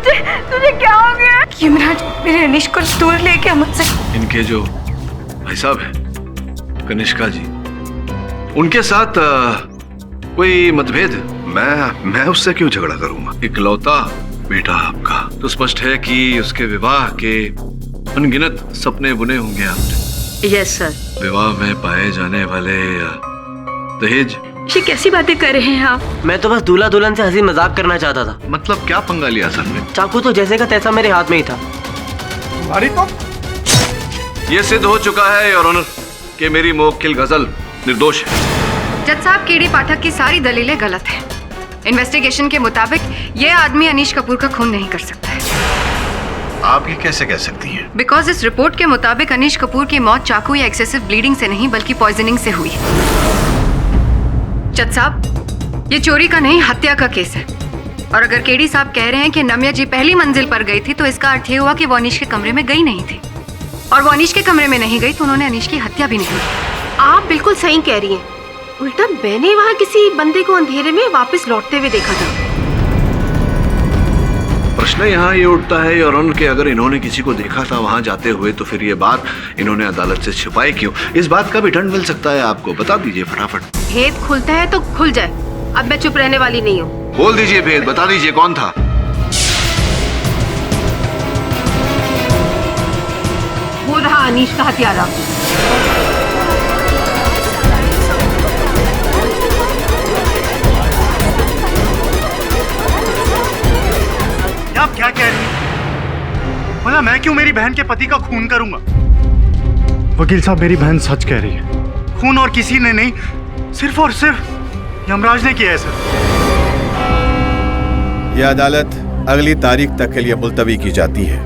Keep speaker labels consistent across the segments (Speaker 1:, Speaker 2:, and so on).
Speaker 1: तुझे तुझे क्या हो गया? यमराज मेरे अनीश को दूर लेके मुझसे।
Speaker 2: इनके जो भाई साहब हैं कनिष्का जी, उनके साथ कोई मतभेद? मैं उससे क्यों झगड़ा करूंगा? इकलौता बेटा आपका, तो स्पष्ट है कि उसके विवाह के अनगिनत सपने बुने होंगे आपने।
Speaker 3: Yes sir.
Speaker 2: विवाह में पाए जाने वाले दहेज।
Speaker 3: ये कैसी बातें कर रहे हैं आप?
Speaker 4: मैं तो बस दूल्हा दुल्हन से हंसी मजाक करना चाहता था।
Speaker 2: मतलब क्या पंगा लिया असल में?
Speaker 4: चाकू तो जैसे का तैसा मेरे हाथ में ही था।
Speaker 2: तुम्हारी तो ये सिद्ध हो चुका है योर ऑनर कि मेरी मुवक्किल गजल निर्दोष है।
Speaker 5: जज साहब, केडी पाठक की सारी दलीलें गलत हैं। इन्वेस्टिगेशन के मुताबिक ये आदमी अनीश कपूर का खून नहीं कर सकता है।
Speaker 2: आप ये कैसे कह सकती हैं?
Speaker 5: बिकॉज इस रिपोर्ट के मुताबिक अनीश कपूर की मौत चाकू या एक्सेसिव ब्लीडिंग से नहीं बल्कि पॉइजनिंग से हुई। जज साहब, ये चोरी का नहीं हत्या का केस है। और अगर केडी साहब कह रहे हैं कि नम्या जी पहली मंजिल पर गई थी, तो इसका अर्थ ये हुआ कि वो अनीश के कमरे में गई नहीं थी। और वो अनीश के कमरे में नहीं गई तो उन्होंने अनीश की हत्या भी नहीं की।
Speaker 3: आप बिल्कुल सही कह रही हैं। उल्टा मैंने वहाँ किसी बंदे को अंधेरे में वापस लौटते हुए देखा था।
Speaker 2: प्रश्न यहाँ ये उठता है योर ऑनर कि अगर इन्होंने किसी को देखा था वहाँ जाते हुए, तो फिर ये बात इन्होंने अदालत से छिपाई क्यों? इस बात का भी दंड मिल सकता है आपको, बता दीजिए फटाफट।
Speaker 3: भेद खुलता है तो खुल जाए। अब मैं चुप रहने वाली नहीं हूँ।
Speaker 2: बोल दीजिए भेद, बता दीजिए कौन था।
Speaker 3: वो रहा अनीश का हत्यारा।
Speaker 6: आप क्या कह रही हैं? भला मैं क्यों मेरी बहन के पति का खून करूंगा? वकील साहब, मेरी बहन सच कह रही है। खून और किसी ने नहीं, सिर्फ और सिर्फ यमराज ने किया है सर।
Speaker 7: यह अदालत अगली तारीख तक के लिए मुलतवी की जाती है।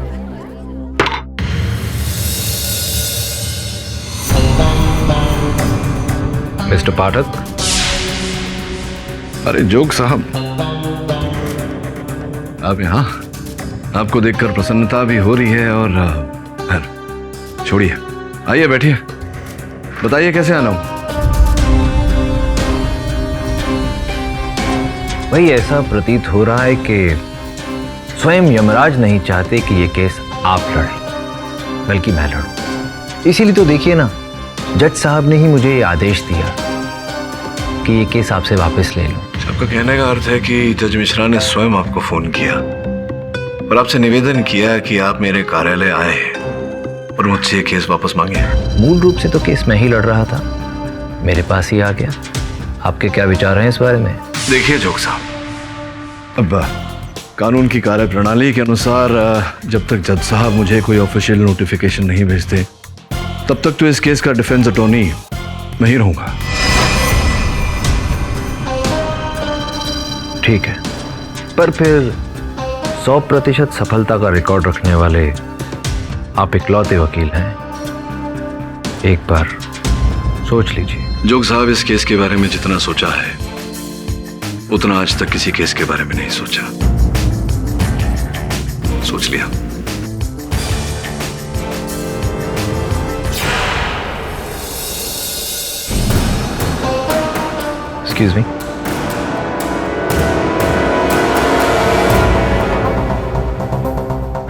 Speaker 8: मिस्टर पाठक।
Speaker 2: अरे जोग साहब, आप यहाँ? आपको देखकर प्रसन्नता भी हो रही है और छोड़िए, आइए बैठिए, बताइए कैसे आना हूं?
Speaker 8: वही ऐसा प्रतीत हो रहा है कि स्वयं यमराज नहीं चाहते कि ये केस आप लड़ें, बल्कि मैं लड़ूं। इसीलिए तो देखिए ना, जज साहब ने ही मुझे ये आदेश दिया कि ये केस आपसे वापस ले लूं।
Speaker 2: आपका कहने का अर्थ है कि जज मिश्रा ने स्वयं आपको फोन किया और आपसे निवेदन किया कि आप मेरे कार्यालय आए और मुझसे ये केस वापस मांगे।
Speaker 8: मूल रूप से तो केस मैं ही लड़ रहा था, मेरे पास ही आ गया। आपके क्या विचार हैं इस बारे में?
Speaker 2: देखिए जोग साहब, अब कानून की कार्यप्रणाली के अनुसार जब तक जज साहब मुझे कोई ऑफिशियल नोटिफिकेशन नहीं भेजते, तब तक तो इस केस का डिफेंस अटॉर्नी मैं ही रहूंगा।
Speaker 8: ठीक है, पर फिर 100% सफलता का रिकॉर्ड रखने वाले आप इकलौते वकील हैं। एक बार सोच लीजिए।
Speaker 2: जोग साहब, इस केस के बारे में जितना सोचा है उतना आज तक किसी केस के बारे में नहीं सोचा। सोच लिया।
Speaker 8: Excuse me.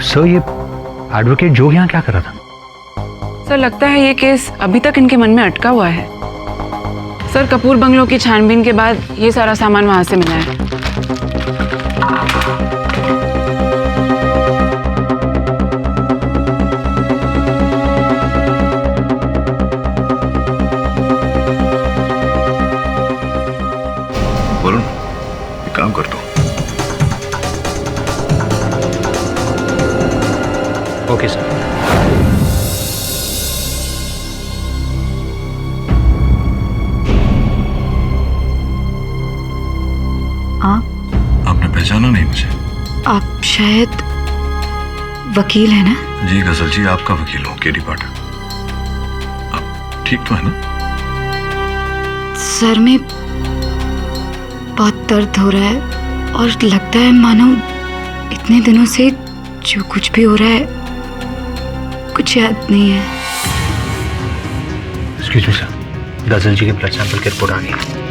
Speaker 9: सर, ये एडवोकेट जोग यहाँ क्या कर रहा था?
Speaker 1: सर, लगता है ये केस अभी तक इनके मन में अटका हुआ है। सर, कपूर बंगलों की छानबीन के बाद ये सारा सामान वहां से मिला है।
Speaker 2: वरुण, एक काम करता हूं।
Speaker 9: Okay sir.
Speaker 2: आपने पहचाना नहीं मुझे?
Speaker 5: आप शायद वकील है ना?
Speaker 2: जी गजल जी, आपका वकील हूँ, केडी पाठक। आप ठीक तो है ना?
Speaker 5: सर में बहुत दर्द हो रहा है और लगता है मानो इतने दिनों से जो कुछ भी हो रहा है कुछ याद नहीं है।
Speaker 9: एक्सक्यूज मी सर, गजल जी के ब्लड सैंपल की रिपोर्ट आ गई है।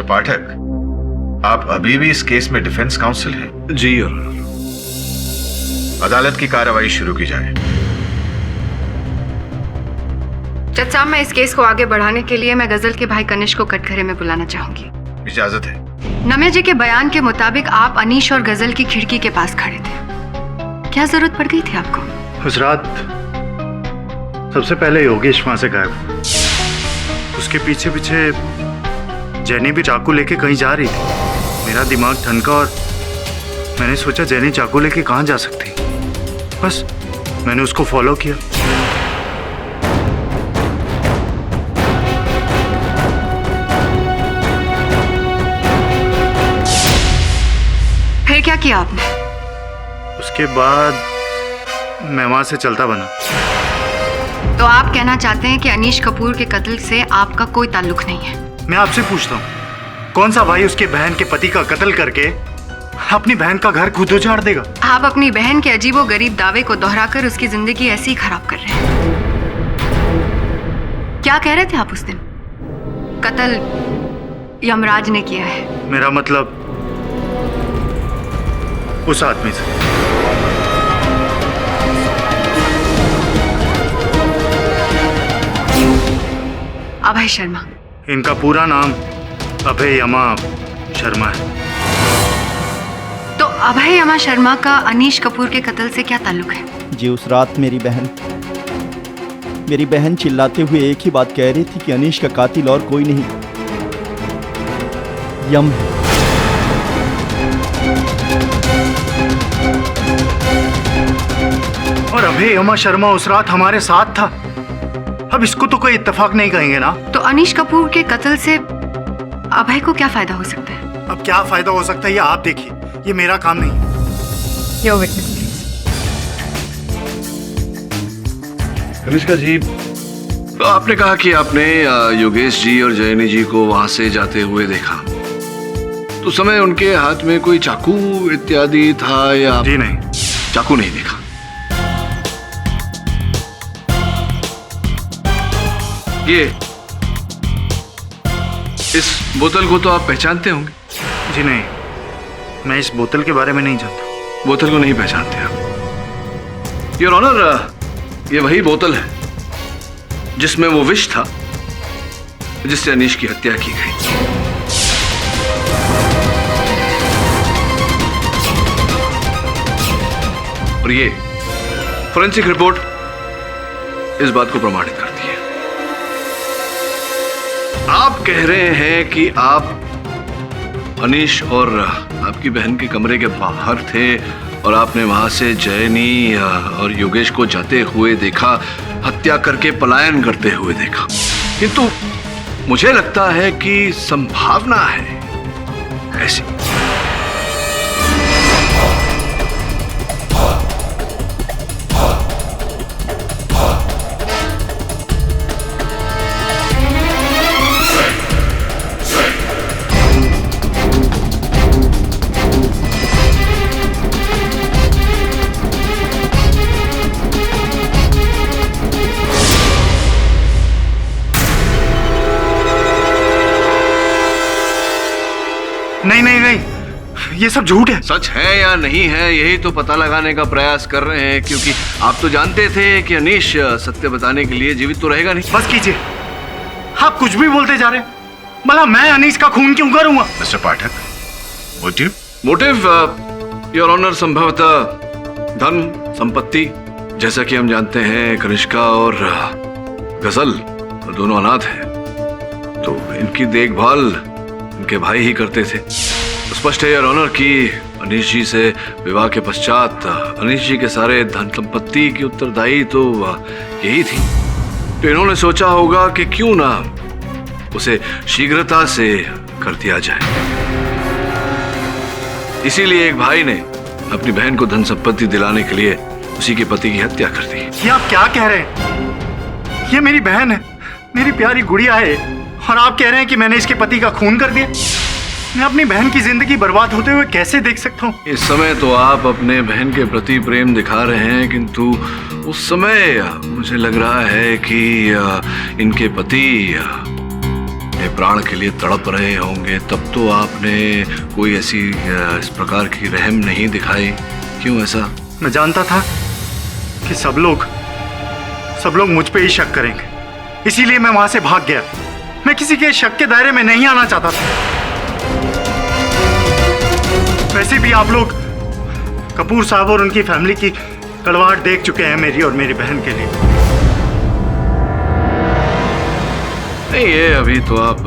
Speaker 10: मिस्टर पाठक, आप अभी भी इस केस में डिफेंस काउंसिल हैं?
Speaker 2: जी योर ऑनर।
Speaker 10: अदालत की कार्रवाई शुरू की जाए।
Speaker 5: जज साहब, मैं इस केस को आगे बढ़ाने के लिए मैं गजल के भाई कनिष्क को कटघरे में बुलाना चाहूंगी।
Speaker 10: इजाजत है।
Speaker 5: नम्या जी के बयान के मुताबिक आप अनीश और गजल की खिड़की के पास खड़े थे। क्या जरूरत पड़ गई थी आपको?
Speaker 6: उस रात सबसे पहले योगेश वहां से गायब हुआ। उसके पीछे पीछे जैनी भी चाकू लेके कहीं जा रही थी। मेरा दिमाग ठनका और मैंने सोचा जैनी चाकू लेके कहाँ जा सकती। बस मैंने उसको फॉलो किया।
Speaker 5: फिर क्या किया आपने?
Speaker 6: उसके बाद मैं वहां से चलता बना।
Speaker 5: तो आप कहना चाहते हैं कि अनीश कपूर के कत्ल से आपका कोई ताल्लुक नहीं है?
Speaker 6: मैं आपसे पूछता हूँ, कौन सा भाई उसके बहन के पति का कत्ल करके अपनी बहन का घर खुद उजाड़ देगा?
Speaker 5: आप अपनी बहन के अजीबो गरीब दावे को दोहराकर उसकी जिंदगी ऐसे ही खराब कर रहे हैं। क्या कह रहे थे आप उस दिन? कत्ल यमराज ने किया है।
Speaker 6: मेरा मतलब उस आदमी से।
Speaker 5: अभय शर्मा।
Speaker 6: इनका पूरा नाम अभय यमा शर्मा है।
Speaker 5: तो अभय यमा शर्मा का अनीश कपूर के कत्ल से क्या ताल्लुक है?
Speaker 11: जी, उस रात मेरी बहन चिल्लाते हुए एक ही बात कह रही थी कि अनीश का कातिल और कोई नहीं, यम है।
Speaker 6: और अभय यमा शर्मा उस रात हमारे साथ था। अब इसको तो कोई इत्तेफाक नहीं कहेंगे ना?
Speaker 5: तो अनीश कपूर के कत्ल से अभय को क्या फायदा हो सकता है?
Speaker 6: अब क्या फायदा हो सकता है ये आप देखिए, ये मेरा काम नहीं है।
Speaker 5: Your witness please.
Speaker 2: Kanishka ji, तो आपने कहा कि आपने योगेश जी और जयनी जी को वहां से जाते हुए देखा। तो समय उनके हाथ में कोई चाकू इत्यादि था या?
Speaker 6: जी नहीं,
Speaker 2: चाकू नहीं देखा। ये इस बोतल को तो आप पहचानते होंगे?
Speaker 6: जी नहीं, मैं इस बोतल के बारे में नहीं जानता।
Speaker 2: बोतल को नहीं पहचानते आप? योर ऑनर, ये वही बोतल है जिसमें वो विष था जिससे अनीश की हत्या की गई। और ये फोरेंसिक रिपोर्ट इस बात को प्रमाणित करती है। आप कह रहे हैं कि आप अनीश और आपकी बहन के कमरे के बाहर थे और आपने वहां से जयनी और योगेश को जाते हुए देखा, हत्या करके पलायन करते हुए देखा। किंतु मुझे लगता है कि संभावना है ऐसी।
Speaker 6: नहीं नहीं नहीं, ये सब झूठ है।
Speaker 2: सच है या नहीं है यही तो पता लगाने का प्रयास कर रहे हैं, क्योंकि आप तो जानते थे कि अनीश सत्य बताने के लिए जीवित तो रहेगा नहीं।
Speaker 6: बस कीजिए, आप कुछ भी बोलते जा रहे हैं। मतलब मैं अनीश का खून क्यों करूंगा?
Speaker 10: Mister Pathak, motive?
Speaker 2: Motive your honour संभवतः धन संपत्ति। जैसा कि हम जानते हैं कनिष्का और गजल दोनों अनाथ हैं, तो इनकी देखभाल इनके भाई ही करते थे। तो स्पष्ट है योर ऑनर कि अनीश जी से विवाह के पश्चात अनीश जी के सारे धन संपत्ति की उत्तरदायी तो यही थी। तो इन्होंने सोचा होगा कि क्यों ना उसे शीघ्रता से कर दिया जाए। इसीलिए एक भाई ने अपनी बहन को धन संपत्ति दिलाने के लिए उसी के पति की हत्या कर दी।
Speaker 6: ये आप क्या कह रहे हैं? ये मेरी बहन है, मेरी प्यारी गुड़िया है, और आप कह रहे हैं कि मैंने इसके पति का खून कर दिया? मैं अपनी बहन की जिंदगी बर्बाद होते हुए कैसे देख सकता हूँ?
Speaker 2: इस समय तो आप अपने बहन के प्रति प्रेम दिखा रहे हैं, किंतु उस समय मुझे लग रहा है कि इनके पति अपने प्राण के लिए तड़प रहे होंगे, तब तो आपने कोई ऐसी इस प्रकार की रहम नहीं दिखाई। क्यों ऐसा?
Speaker 6: मैं जानता था कि सब लोग मुझ पे ही शक करेंगे, इसीलिए मैं वहां से भाग गया। मैं किसी के शक के दायरे में नहीं आना चाहता था। वैसे भी आप लोग कपूर साहब और उनकी फैमिली की कड़वाहट देख चुके हैं मेरी और मेरी बहन के लिए।
Speaker 2: नहीं, ये अभी तो आप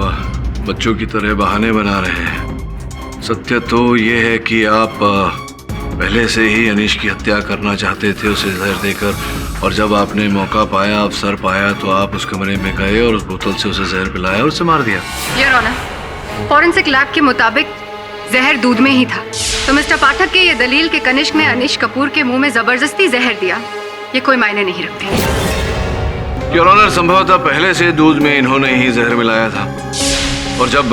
Speaker 2: बच्चों की तरह बहाने बना रहे हैं। सत्य तो ये है कि आप पहले से ही अनीश की हत्या करना चाहते थे उसे जहर देकर, और जब आपने मौका पाया, अवसर पाया, तो आप उस कमरे में गए और उस बोतल से उसे जहर पिलाया और उसे मार दिया।
Speaker 5: योर ऑनर, फॉरेंसिक लैब के मुताबिक जहर दूध में ही था। तो मिस्टर पाठक के ये दलील कि कनिष्क ने अनीश कपूर के मुंह में जबरदस्ती जहर दिया, ये कोई मायने नहीं रखती।
Speaker 2: योर ऑनर, संभवतः पहले से दूध में इन्होंने ही जहर मिलाया था, और जब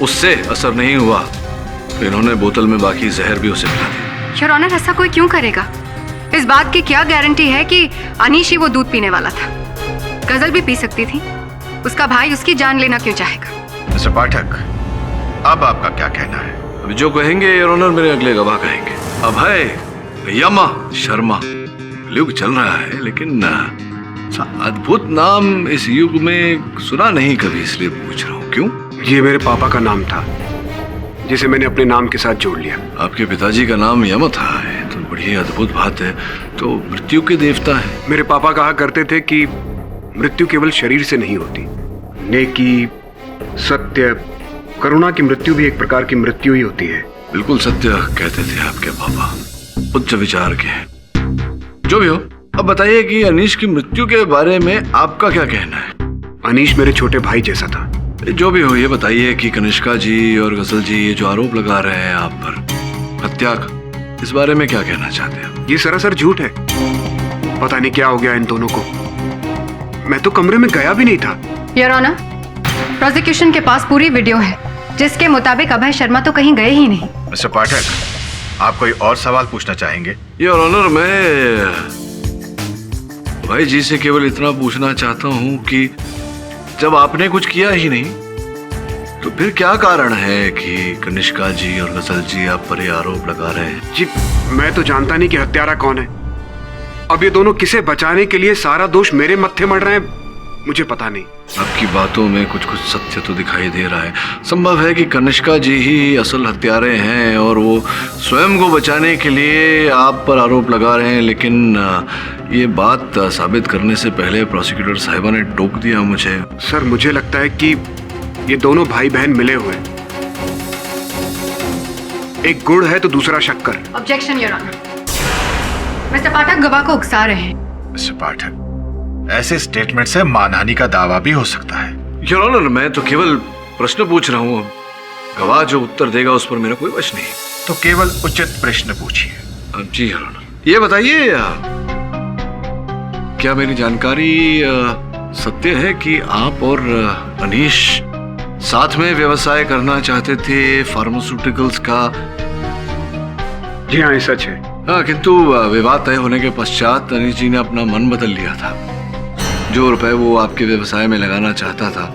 Speaker 2: उससे असर नहीं हुआ तो इन्होंने बोतल में बाकी जहर भी उसे पिला दिया।
Speaker 5: योर ऑनर, ऐसा कोई क्यों करेगा? इस बात की क्या गारंटी है कि अनीश ही वो दूध पीने वाला था? गजल भी पी सकती थी, उसका भाई उसकी जान लेना क्यों चाहेगा?
Speaker 10: मिस्टर पाठक, अब आपका क्या कहना है?
Speaker 2: अभी जो कहेंगे योर ऑनर मेरे अगले गवाह कहेंगे। अभय यमा शर्मा युग चल रहा है, लेकिन अद्भुत नाम इस युग में सुना नहीं कभी, इसलिए पूछ रहा हूँ। क्यों?
Speaker 12: ये मेरे पापा का नाम था, जिसे मैंने अपने नाम के साथ जोड़ लिया।
Speaker 2: आपके पिताजी का नाम यम था, तो बड़ी अद्भुत बात है। तो मृत्यु के देवता है।
Speaker 12: मेरे पापा कहा करते थे कि मृत्यु केवल शरीर से नहीं होती, नेकी, सत्य, करुणा की मृत्यु भी एक प्रकार की मृत्यु ही होती है।
Speaker 2: बिल्कुल सत्य कहते थे आपके पापा, उच्च विचार के हैं। जो भी हो, अब बताइए कि अनीश की मृत्यु के बारे में आपका क्या कहना है?
Speaker 12: अनीश मेरे छोटे भाई जैसा था।
Speaker 2: जो भी हो, ये बताइए कि कनिष्का जी और गजल जी ये जो आरोप लगा रहे हैं आप पर हत्या का, इस बारे में क्या कहना चाहते हैं?
Speaker 12: ये सरासर झूठ है। पता नहीं क्या हो गया इन दोनों को। मैं तो कमरे में गया भी नहीं था।
Speaker 5: योर ऑनर, प्रोसिक्यूशन के पास पूरी वीडियो है जिसके मुताबिक अभय शर्मा तो कहीं गए ही नहीं।
Speaker 10: मिस्टर पाठक, आप कोई और सवाल पूछना चाहेंगे?
Speaker 2: योर ऑनर, मैं भाई जी से केवल इतना पूछना चाहता हूँ कि जब आपने कुछ किया ही नहीं, तो फिर क्या कारण है कि कनिष्का जी और गजल जी आप पर ये आरोप लगा रहे हैं?
Speaker 12: जी, मैं तो जानता नहीं कि हत्यारा कौन है। अब ये दोनों किसे बचाने के लिए सारा दोष मेरे मत्थे मढ़ रहे हैं, मुझे पता नहीं।
Speaker 2: आपकी बातों में कुछ कुछ सत्य तो दिखाई दे रहा है। संभव है कि कनिष्का जी ही असल हत्यारे हैं और वो स्वयं को बचाने के लिए आप पर आरोप लगा रहे हैं, लेकिन ये बात साबित करने से पहले प्रोसिक्यूटर साहिबा ने टोक दिया मुझे।
Speaker 12: सर, मुझे लगता है कि ये दोनों भाई बहन मिले हुए हैं। एक गुड़ है तो दूसरा शक्कर।
Speaker 5: Objection your honour. Mister Pathak गवाह को उकसा रहे हैं।
Speaker 10: मिस्टर पाठक, ऐसे स्टेटमेंट से मानहानि का दावा भी हो सकता है।
Speaker 2: योर ऑनर, मैं तो केवल प्रश्न पूछ रहा हूँ। गवाह जो उत्तर देगा उस पर मेरा कोई वश नहीं।
Speaker 10: तो केवल उचित प्रश्न पूछिए।
Speaker 2: जी योर ऑनर, ये बताइए क्या मेरी जानकारी सत्य है कि आप और अनीश साथ में व्यवसाय करना चाहते थे फार्मास्यूटिकल्स का?
Speaker 12: जी हाँ, ये सच है।
Speaker 2: हाँ, किंतु विवाद तय होने के पश्चात अनीश जी ने अपना मन बदल लिया था। जो रुपए वो आपके व्यवसाय में लगाना चाहता था,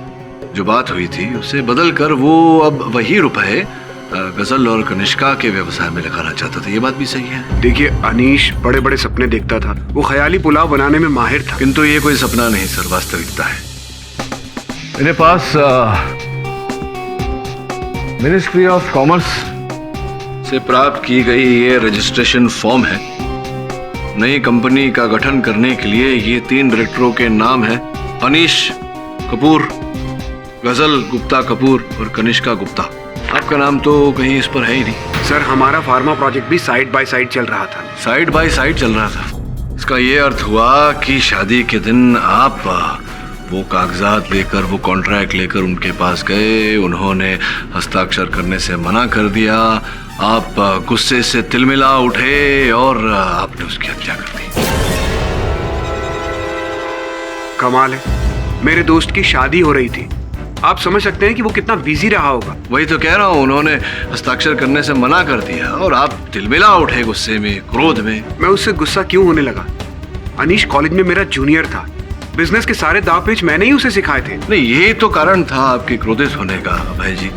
Speaker 2: जो बात हुई थी, उसे बदल कर वो अब वही रुपए गजल और कनिष्का के व्यवसाय में लगाना चाहता था। ये बात भी सही है।
Speaker 12: देखिए, अनीश बड़े बड़े सपने देखता था। वो ख्याली पुलाव बनाने में माहिर था।
Speaker 2: किंतु ये कोई सपना नहीं सर, वास्तविकता है। मेरे पास मिनिस्ट्री ऑफ कॉमर्स से प्राप्त की गई ये रजिस्ट्रेशन फॉर्म है। नई कंपनी का गठन करने के लिए ये 3 डायरेक्टरों के नाम है: अनीश कपूर, गजल गुप्ता कपूर और कनिष्का गुप्ता। आपका नाम तो कहीं इस पर है ही नहीं।
Speaker 12: सर, हमारा फार्मा प्रोजेक्ट भी साइड बाय साइड चल रहा था।
Speaker 2: साइड बाय साइड चल रहा था। इसका ये अर्थ हुआ कि शादी के दिन आप वो कागजात लेकर, वो कॉन्ट्रैक्ट लेकर उनके पास गए, उन्होंने हस्ताक्षर करने से मना कर दिया, आप गुस्से से तिलमिला उठे और आपने उसकी हत्या कर दी।
Speaker 12: कमाल है, मेरे दोस्त की शादी हो रही थी। आप समझ सकते हैं कि वो कितना बिजी रहा होगा।
Speaker 2: वही तो कह रहा हूँ, उन्होंने हस्ताक्षर करने से मना कर दिया और आप तिलमिला उठे गुस्से में, क्रोध में।
Speaker 12: मैं उससे गुस्सा क्यों होने लगा? अनीश कॉलेज में मेरा जूनियर था, बिजनेस के सारे दाव पेच मैंने ही उसे सिखाए थे।
Speaker 2: नहीं, यही तो कारण था आपके क्रोधित होने का अभय जी,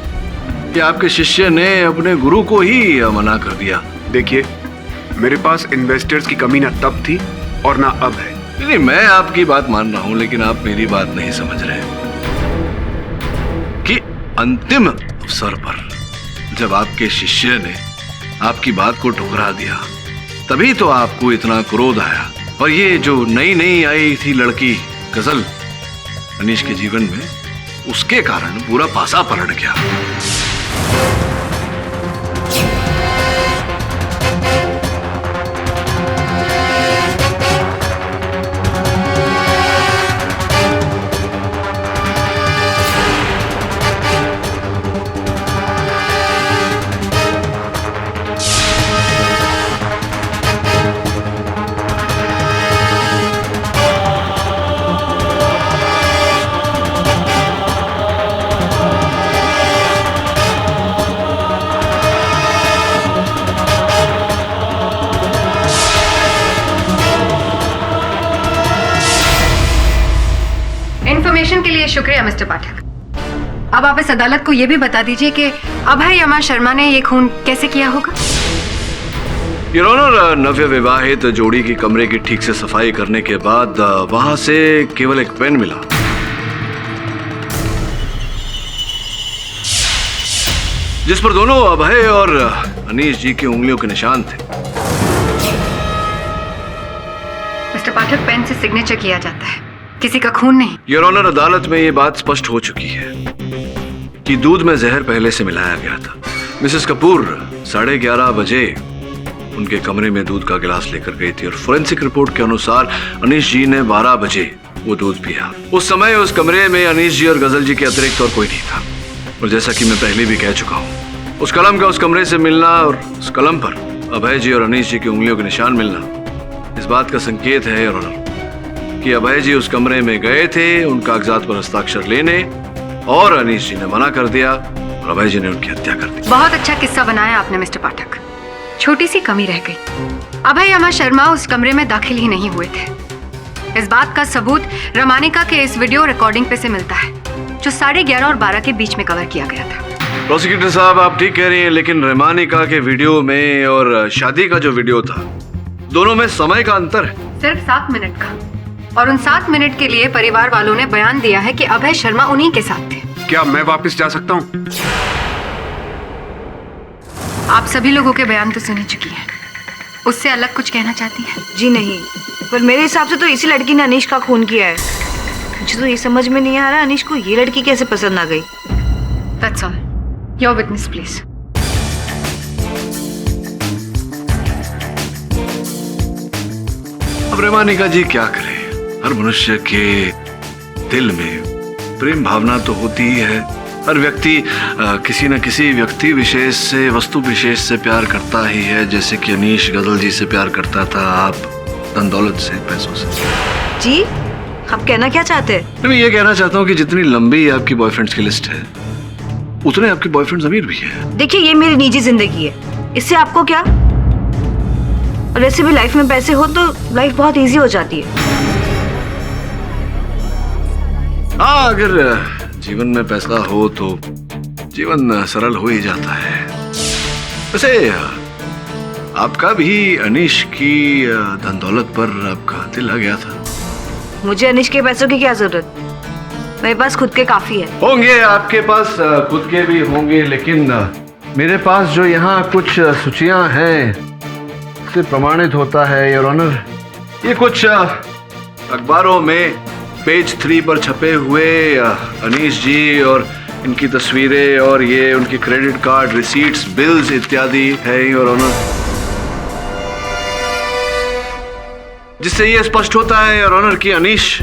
Speaker 2: कि आपके शिष्य ने अपने गुरु को ही मना कर दिया।
Speaker 12: देखिए, मेरे पास इन्वेस्टर्स की कमी ना तब थी और ना अब है।
Speaker 2: नहीं, मैं आपकी बात मान रहा हूं, लेकिन आप मेरी बात नहीं समझ रहे कि अंतिम अवसर पर जब आपके शिष्य ने आपकी बात को ठुकरा दिया, तभी तो आपको इतना क्रोध आया। और ये जो नई नई आई थी लड़की गजल अनीश के जीवन में, उसके कारण पूरा पासा पलट गया।
Speaker 5: इन्फॉर्मेशन के लिए शुक्रिया मिस्टर पाठक। अब आप इस अदालत को यह भी बता दीजिए कि अभय यमा शर्मा ने ये खून कैसे किया होगा।
Speaker 2: योर ऑनर, नव्य विवाहित जोड़ी की कमरे की ठीक से सफाई करने के बाद वहां से केवल एक पेन मिला। जिस पर दोनों अभय और अनीश जी की उंगलियों के निशान थे।
Speaker 5: मिस्टर पाठक, पेन से सिग्नेचर किया जाता है, किसी का खून नहीं।
Speaker 2: योर ऑनर, अदालत में ये बात स्पष्ट हो चुकी है कि दूध में जहर पहले से मिलाया गया था। मिसेस कपूर 11:30 बजे उनके कमरे में दूध का गिलास लेकर गई थी और फोरेंसिक रिपोर्ट के अनुसार अनीश जी ने 12 बजे वो दूध पिया। उस समय उस कमरे में अनीश जी और गजल जी के अतिरिक्त और कोई नहीं था। और जैसा कि मैं पहले भी कह चुका हूँ, उस कलम का उस कमरे से मिलना और उस कलम पर अभय जी और अनीश जी की उंगलियों के निशान मिलना इस बात का संकेत है योर ऑनर कि अभय जी उस कमरे में गए थे उन कागजात पर हस्ताक्षर लेने, और अनीश जी ने मना कर दिया और अभय जी ने उनकी हत्या कर दी।
Speaker 5: बहुत अच्छा किस्सा बनाया आपने मिस्टर पाठक। छोटी सी कमी रह गई, अभय यमा शर्मा उस कमरे में दाखिल ही नहीं हुए थे। इस बात का सबूत रमानिका के इस वीडियो रिकॉर्डिंग पे से मिलता है जो 11:30 और 12 के बीच में कवर किया गया था।
Speaker 2: प्रोसिक्यूटर साहब, आप ठीक कह रही हैं, लेकिन रमानिका के वीडियो में और शादी का जो वीडियो था, दोनों में समय का अंतर है।
Speaker 5: सिर्फ 7 मिनट का, और उन 7 मिनट के लिए परिवार वालों ने बयान दिया है कि अभय शर्मा उन्हीं के साथ थे।
Speaker 12: क्या मैं वापस जा सकता हूँ?
Speaker 5: आप सभी लोगों के बयान तो सुनी चुकी हैं, उससे अलग कुछ कहना चाहती हैं?
Speaker 13: जी नहीं, पर मेरे हिसाब से तो इसी लड़की ने अनीश का खून किया है। मुझे तो ये समझ में नहीं आ रहा अनीश को ये लड़की कैसे पसंद आ गई।
Speaker 5: That's all. Your witness, please.
Speaker 2: अब रमानिका जी क्या करे, हर मनुष्य के दिल में प्रेम भावना तो होती ही है। हर व्यक्ति किसी न किसी व्यक्ति विशेष से, वस्तु विशेष से प्यार करता ही है, जैसे कि अनीश गजल जी से प्यार करता था, आप धन दौलत से, पैसों से।
Speaker 13: जी, आप कहना क्या चाहते हैं?
Speaker 2: मैं ये कहना चाहता हूँ कि जितनी लंबी आपकी बॉयफ्रेंड्स की लिस्ट है, उतने आपके बॉयफ्रेंड्स अमीर भी हैं।
Speaker 13: देखिए, ये मेरी निजी जिंदगी है, इससे आपको क्या? और ऐसे भी लाइफ में पैसे हो तो लाइफ बहुत इजी हो जाती है।
Speaker 2: हाँ, अगर जीवन में पैसा हो तो जीवन सरल हो ही जाता है। वैसे आपका भी अनीश की धन दौलत पर आपका दिल आ गया था।
Speaker 13: मुझे अनीश के पैसों की क्या जरूरत, मेरे पास खुद के काफी है।
Speaker 2: होंगे, आपके पास खुद के भी होंगे, लेकिन मेरे पास जो यहाँ कुछ सूचियां हैं से प्रमाणित होता है योर ऑनर, ये कुछ अखबारों में पेज 3 पर छपे हुए अनीश जी और इनकी तस्वीरें और ये उनकी क्रेडिट कार्ड रिसीट्स, बिल्स इत्यादि है योर ऑनर, जिससे ये स्पष्ट होता है योर ऑनर कि अनीश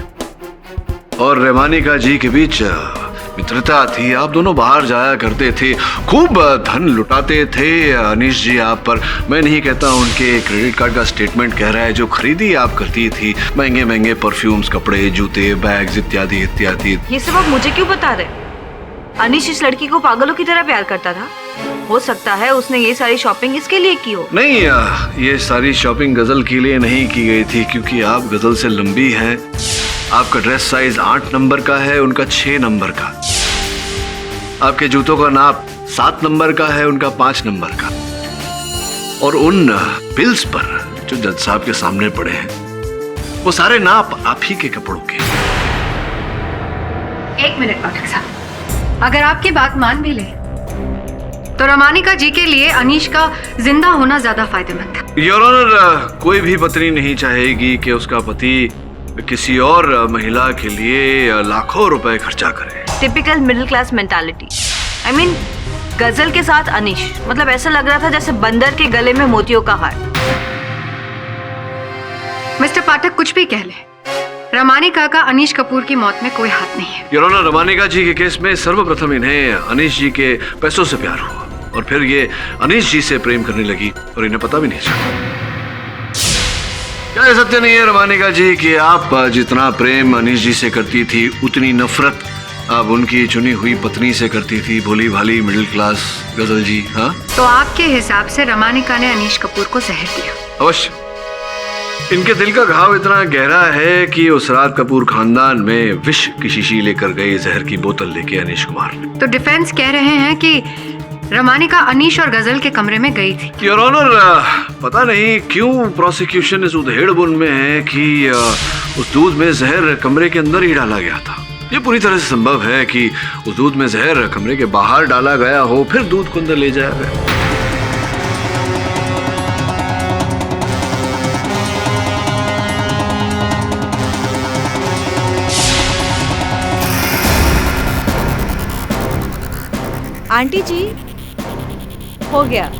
Speaker 2: और रमानिका जी के बीच मित्रता थी। आप दोनों बाहर जाया करते थे, खूब धन लुटाते थे अनीश जी आप पर। मैं नहीं कहता उनके क्रेडिट कार्ड का स्टेटमेंट कह रहा है, जो खरीदी आप करती थी, महंगे महंगे परफ्यूम्स, कपड़े, जूते, बैग्स इत्यादि इत्यादि।
Speaker 13: ये सब आप मुझे क्यों बता रहे? अनीश इस लड़की को पागलों की तरह प्यार करता था। हो सकता है उसने ये सारी शॉपिंग इसके लिए की हो।
Speaker 2: नहीं, ये सारी शॉपिंग गजल के लिए नहीं की गई थी, क्योंकि आप गजल से लंबी हैं आपका ड्रेस साइज 8 नंबर का है, उनका 6 नंबर का। आपके जूतों का नाप 7 नंबर का है, उनका 5 नंबर का। और उन बिल्स पर जो जज साहब के सामने पड़े हैं वो सारे नाप आप ही के कपड़ों के।
Speaker 5: एक मिनट पाठक साहब, अगर आपकी बात मान भी ले तो रमानिका जी के लिए अनीश का जिंदा होना ज्यादा फायदेमंद है।
Speaker 2: योर ऑनर, कोई भी पत्नी नहीं चाहेगी कि उसका पति किसी और महिला के लिए लाखों रुपए खर्चा करे।
Speaker 13: Typical middle class mentality. I mean गजल के साथ अनीश, मतलब ऐसा लग रहा था जैसे बंदर के गले में मोतियों का हार।
Speaker 5: मिस्टर पाठक कुछ भी कह ले, रमानिका का अनीश कपूर की मौत में कोई हाथ नहीं है।
Speaker 2: योर ऑनर, रमानिका जी के केस में सर्वप्रथम इन्हें अनीश जी के पैसों से प्यार हुआ और फिर ये अनीश जी से प्रेम करने लगी और इन्हें पता भी नहीं चला। क्या ये सत्य नहीं है रमानिका जी कि आप जितना प्रेम अनीश जी से करती थी उतनी नफरत आप उनकी चुनी हुई पत्नी से करती थी, भोली भाली मिडिल क्लास गजल जी? हाँ,
Speaker 5: तो आपके हिसाब से रमानिका ने अनीश कपूर को जहर दिया?
Speaker 2: अवश्य। इनके दिल का घाव इतना गहरा है कि उस रात कपूर खानदान में विष की शीशी लेकर गए जहर की बोतल लेके अनीश कुमार ने।
Speaker 5: तो डिफेंस कह रहे हैं कि रमानिका अनीश और गजल के कमरे में गई थी।
Speaker 2: योर ऑनर, पता नहीं क्यों प्रोसिक्यूशन इस उधेड़बुन में है कि उस दूध में जहर कमरे के अंदर ही डाला गया था। ये पूरी तरह से संभव है कि उस दूध में जहर कमरे के बाहर डाला गया हो, फिर दूध को अंदर ले जाया गया।
Speaker 13: आंटी जी, हो गया।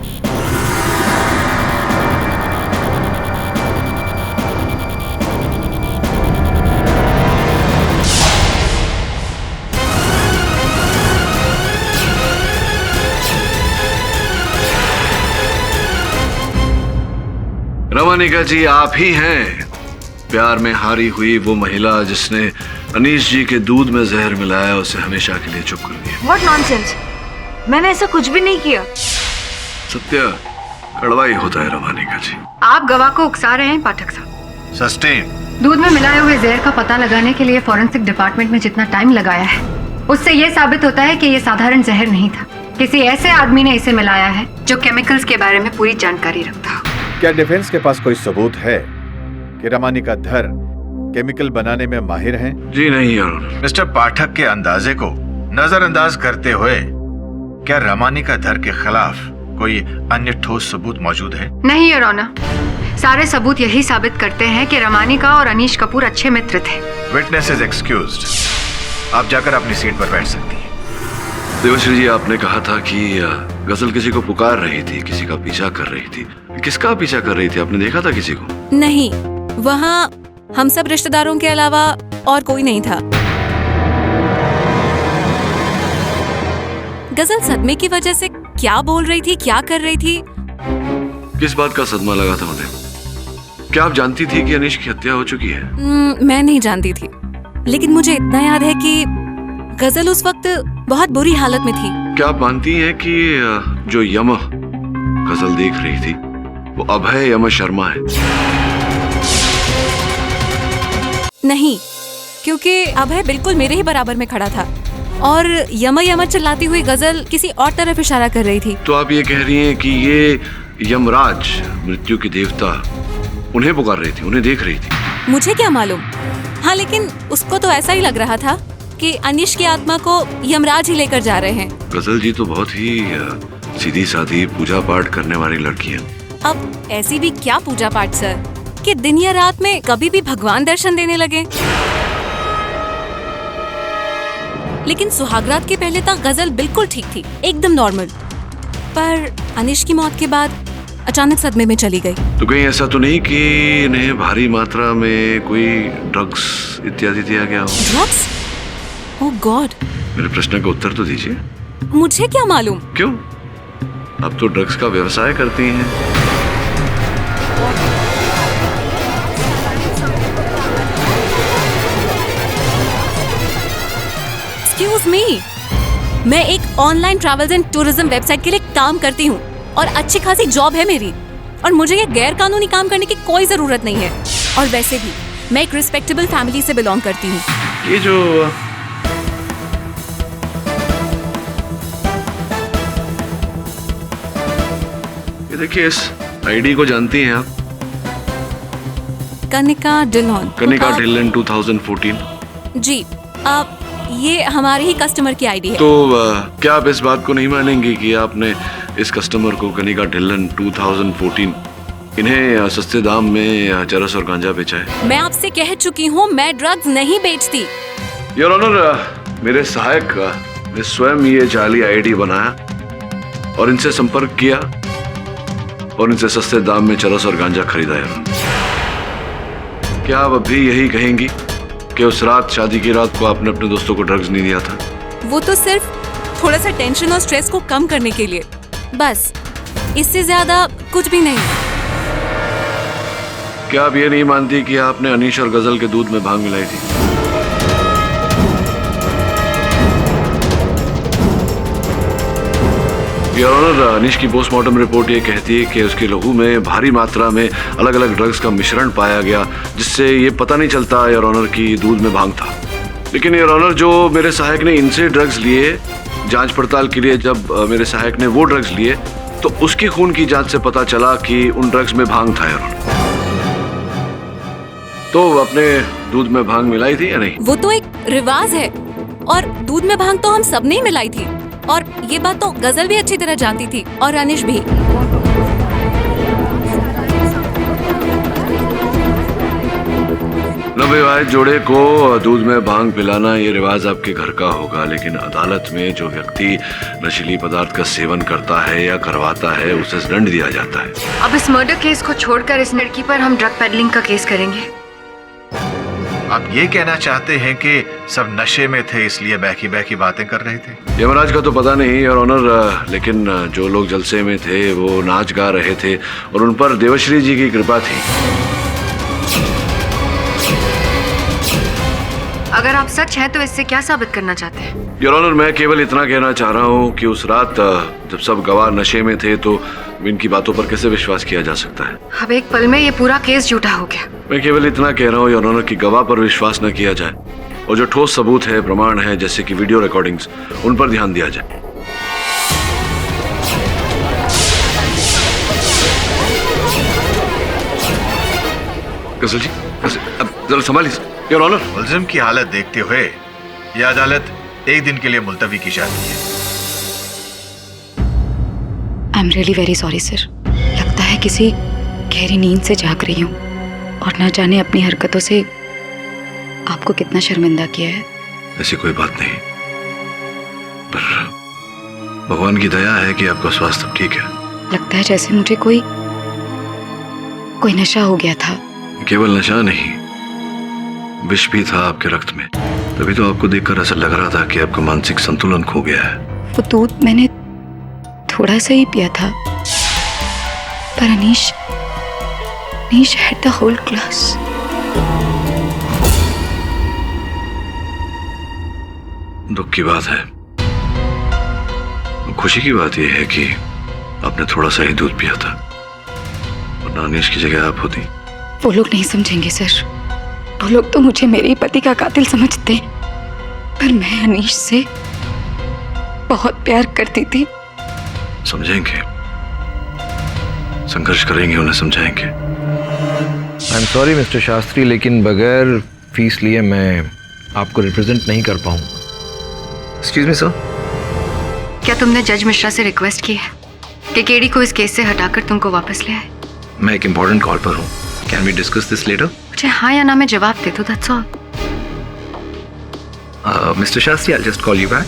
Speaker 2: रमानिका जी, आप ही हैं प्यार में हारी हुई वो महिला जिसने अनीश जी के दूध में जहर मिलाया, उसे हमेशा के लिए चुप कर दिया।
Speaker 13: What nonsense! मैंने ऐसा कुछ भी नहीं किया।
Speaker 2: सत्य कड़वा ही होता है रमानिका जी।
Speaker 5: आप गवाह को उकसा रहे हैं पाठक साहब।
Speaker 10: सस्टेन।
Speaker 5: दूध में मिलाए हुए जहर का पता लगाने के लिए फॉरेंसिक डिपार्टमेंट में जितना टाइम लगाया है उससे ये साबित होता है कि ये साधारण जहर नहीं था। किसी ऐसे आदमी ने इसे मिलाया है जो केमिकल्स के बारे में पूरी जानकारी रखता हो।
Speaker 7: क्या डिफेंस के पास कोई सबूत है कि रमानिका धर केमिकल बनाने में माहिर हैं?
Speaker 2: जी नहीं यार।
Speaker 10: मिस्टर पाठक के अंदाजे को नजरअंदाज करते हुए क्या रमानिका धर के खिलाफ कोई अन्य ठोस सबूत मौजूद है?
Speaker 5: नहीं योर ऑनर, सारे सबूत यही साबित करते हैं कि रमानिका और अनीश कपूर अच्छे मित्र थे।
Speaker 10: Witness is excused. आप जाकर अपनी सीट पर बैठ सकती हैं।
Speaker 2: देवश्री जी, आपने कहा था कि गजल किसी को पुकार रही थी, किसी का पीछा कर रही थी। किसका पीछा कर रही थी? आपने देखा था किसी को?
Speaker 14: नहीं, वहाँ हम सब रिश्तेदारों के अलावा और कोई नहीं था। गजल सदमे की वजह से क्या बोल रही थी, क्या कर रही थी?
Speaker 2: किस बात का सदमा लगा था उन्हें? क्या आप जानती थी कि अनीश की हत्या हो चुकी है?
Speaker 14: मैं नहीं जानती थी, लेकिन मुझे इतना याद है कि गजल उस वक्त बहुत बुरी हालत में थी।
Speaker 2: क्या आप मानती हैं कि जो यम गजल देख रही थी वो अभय यम शर्मा है?
Speaker 14: नहीं, क्योंकि अभय बिल्कुल मेरे ही बराबर में खड़ा था और यम यम चिल्लाती हुई गजल किसी और तरफ इशारा कर रही थी।
Speaker 2: तो आप ये कह रही हैं कि ये यमराज, मृत्यु के देवता, उन्हें पुकार रही थी, उन्हें देख रही थी?
Speaker 14: मुझे क्या मालूम। हाँ, लेकिन उसको तो ऐसा ही लग रहा था कि अनीश की आत्मा को यमराज ही लेकर जा रहे हैं।
Speaker 2: गजल जी तो बहुत ही सीधी सादी पूजा पाठ करने वाली लड़की है।
Speaker 14: अब ऐसी भी क्या पूजा पाठ सर कि दिन या रात में कभी भी भगवान दर्शन देने लगे। लेकिन सुहागरात के पहले तक गजल बिल्कुल ठीक थी, एकदम नॉर्मल। पर अनीश की मौत के बाद अचानक सदमे में चली गई।
Speaker 2: तो कहीं ऐसा तो नहीं कि इन्हें भारी मात्रा में कोई ड्रग्स इत्यादि दिया गया हो?
Speaker 14: ड्रग्स? ओह गॉड।
Speaker 2: मेरे प्रश्न का उत्तर तो दीजिए।
Speaker 14: मुझे क्या मालूम।
Speaker 2: क्यों? अब तो ड्रग्स का व्यवसाय करती हैं।
Speaker 14: एक्सक्यूज मी, मैं एक online travels and tourism website के लिए काम करती हूँ और अच्छी खासी जॉब है मेरी, और मुझे ये गैर कानूनी काम करने की कोई जरूरत नहीं है। और वैसे भी मैं एक रिस्पेक्टेबल फैमिली से बिलोंग करती हूँ।
Speaker 2: ये जो ये देखिए, इस आईडी को जानती हैं आप?
Speaker 14: कनिका डिलॉन।
Speaker 2: कनिका ढिल्लन 2014।
Speaker 14: जी, आप ये हमारे ही कस्टमर की आईडी है।
Speaker 2: तो क्या आप इस बात को नहीं मानेंगे कि आपने इस कस्टमर को कनिका ढिल्लन 2014 इन्हें सस्ते दाम में चरस और गांजा बेचा है?
Speaker 14: मैं आपसे कह चुकी हूँ, मैं ड्रग्स नहीं बेचती।
Speaker 2: योर ऑनर, मेरे सहायक ने स्वयं ये जाली आईडी बनाया और इनसे संपर्क किया और इनसे सस्ते दाम में चरस और गांजा खरीदा है। क्या आप अभी यही कहेंगी कि उस रात, शादी की रात को, आपने अपने दोस्तों को ड्रग्स नहीं दिया था?
Speaker 14: वो तो सिर्फ थोड़ा सा टेंशन और स्ट्रेस को कम करने के लिए, बस, इससे ज्यादा कुछ भी नहीं।
Speaker 2: क्या आप ये नहीं मानती कि आपने अनीश और गजल के दूध में भांग मिलाई थी? योर ऑनर, अनीश की पोस्टमार्टम रिपोर्ट ये कहती है कि उसके लहू में भारी मात्रा में अलग अलग ड्रग्स का मिश्रण पाया गया, जिससे ये पता नहीं चलता योर ऑनर की दूध में भांग था। लेकिन योर ऑनर, जो मेरे सहायक ने इनसे ड्रग्स लिए जांच पड़ताल के लिए, जब मेरे सहायक ने वो ड्रग्स लिए तो उसकी खून की जांच से पता चला कि उन ड्रग्स में भांग था योर ऑनर। तो अपने दूध में भांग मिलाई थी या नहीं?
Speaker 14: वो तो एक रिवाज है, और दूध में भांग तो हम सबने ही मिलाई थी, और ये बात तो गजल भी अच्छी तरह जानती थी, और अनिश भी।
Speaker 2: नवविवाहित जोड़े को दूध में भांग पिलाना ये रिवाज आपके घर का होगा, लेकिन अदालत में जो व्यक्ति नशीली पदार्थ का सेवन करता है या करवाता है उसे दंड दिया जाता है।
Speaker 5: अब इस मर्डर केस को छोड़कर इस लड़की पर हम ड्रग पेडलिंग का केस करेंगे।
Speaker 10: आप ये कहना चाहते हैं कि सब नशे में थे इसलिए बहकी बहकी बातें कर रहे थे?
Speaker 2: यमराज का तो पता नहीं योर ऑनर, लेकिन जो लोग जलसे में थे वो नाच गा रहे थे और उन पर देवश्री जी की कृपा थी।
Speaker 5: अगर आप सच हैं तो इससे क्या साबित करना चाहते हैं?
Speaker 2: योर ऑनर, मैं केवल इतना कहना चाह रहा हूँ कि उस रात जब सब गवाह नशे में थे तो इनकी बातों पर कैसे विश्वास किया जा सकता है?
Speaker 5: अब एक पल में ये पूरा केस झूठा हो गया।
Speaker 2: मैं केवल इतना कह रहा हूँ योर ऑनर कि गवाह पर विश्वास न किया जाए और जो ठोस सबूत है, प्रमाण है, जैसे कि वीडियो रिकॉर्डिंग्स, उन पर ध्यान दिया जाए। गजल जी, अब जरा संभालिए योर ऑनर।
Speaker 10: मुलजिम की हालत देखते हुए यह अदालत एक दिन के लिए मुलतवी की जाती है।
Speaker 15: I am really very sorry sir. लगता है किसी गहरी नींद से जाग रही हूँ और न जाने अपनी हरकतों से आपको कितना शर्मिंदा किया है।
Speaker 2: ऐसी कोई बात नहीं, पर भगवान की दया है कि आपका स्वास्थ्य अब ठीक है।
Speaker 15: लगता है जैसे मुझे कोई नशा हो गया था।
Speaker 2: केवल नशा नहीं, विष भी था आपके रक्त में, तभी तो आपको देखकर ऐसा लग रहा था कि आपका मानसिक संतुलन खो गया है।
Speaker 15: वो दूध मैंने थोड़ा सा ही पिया था, पर Anish had the whole glass.
Speaker 2: दुख की बात है, खुशी की बात यह है कि आपने थोड़ा सा ही दूध पिया था, वरना अनीश की जगह आप होती।
Speaker 15: वो लोग नहीं समझेंगे सर। वो लोग तो मुझे मेरे पति का कातिल समझते हैं, पर मैं अनीश से बहुत प्यार करती थी।
Speaker 2: समझेंगे, संघर्ष करेंगे, उन्हें समझाएंगे।
Speaker 8: I am sorry mister Shastri, लेकिन बगैर फीस लिए मैं आपको रिप्रेजेंट नहीं कर पाऊँ।
Speaker 9: Excuse me sir.
Speaker 5: क्या तुमने जज मिश्रा से रिक्वेस्ट की है कि केडी को इस केस से हटाकर तुमको वापस ले आए?
Speaker 9: मैं एक इम्पोर्टेंट कॉल पर हूँ, can we discuss this letter?
Speaker 5: मुझे हाँ या ना में जवाब दे दो, that's all.
Speaker 9: Mister Shastri, I just call you back.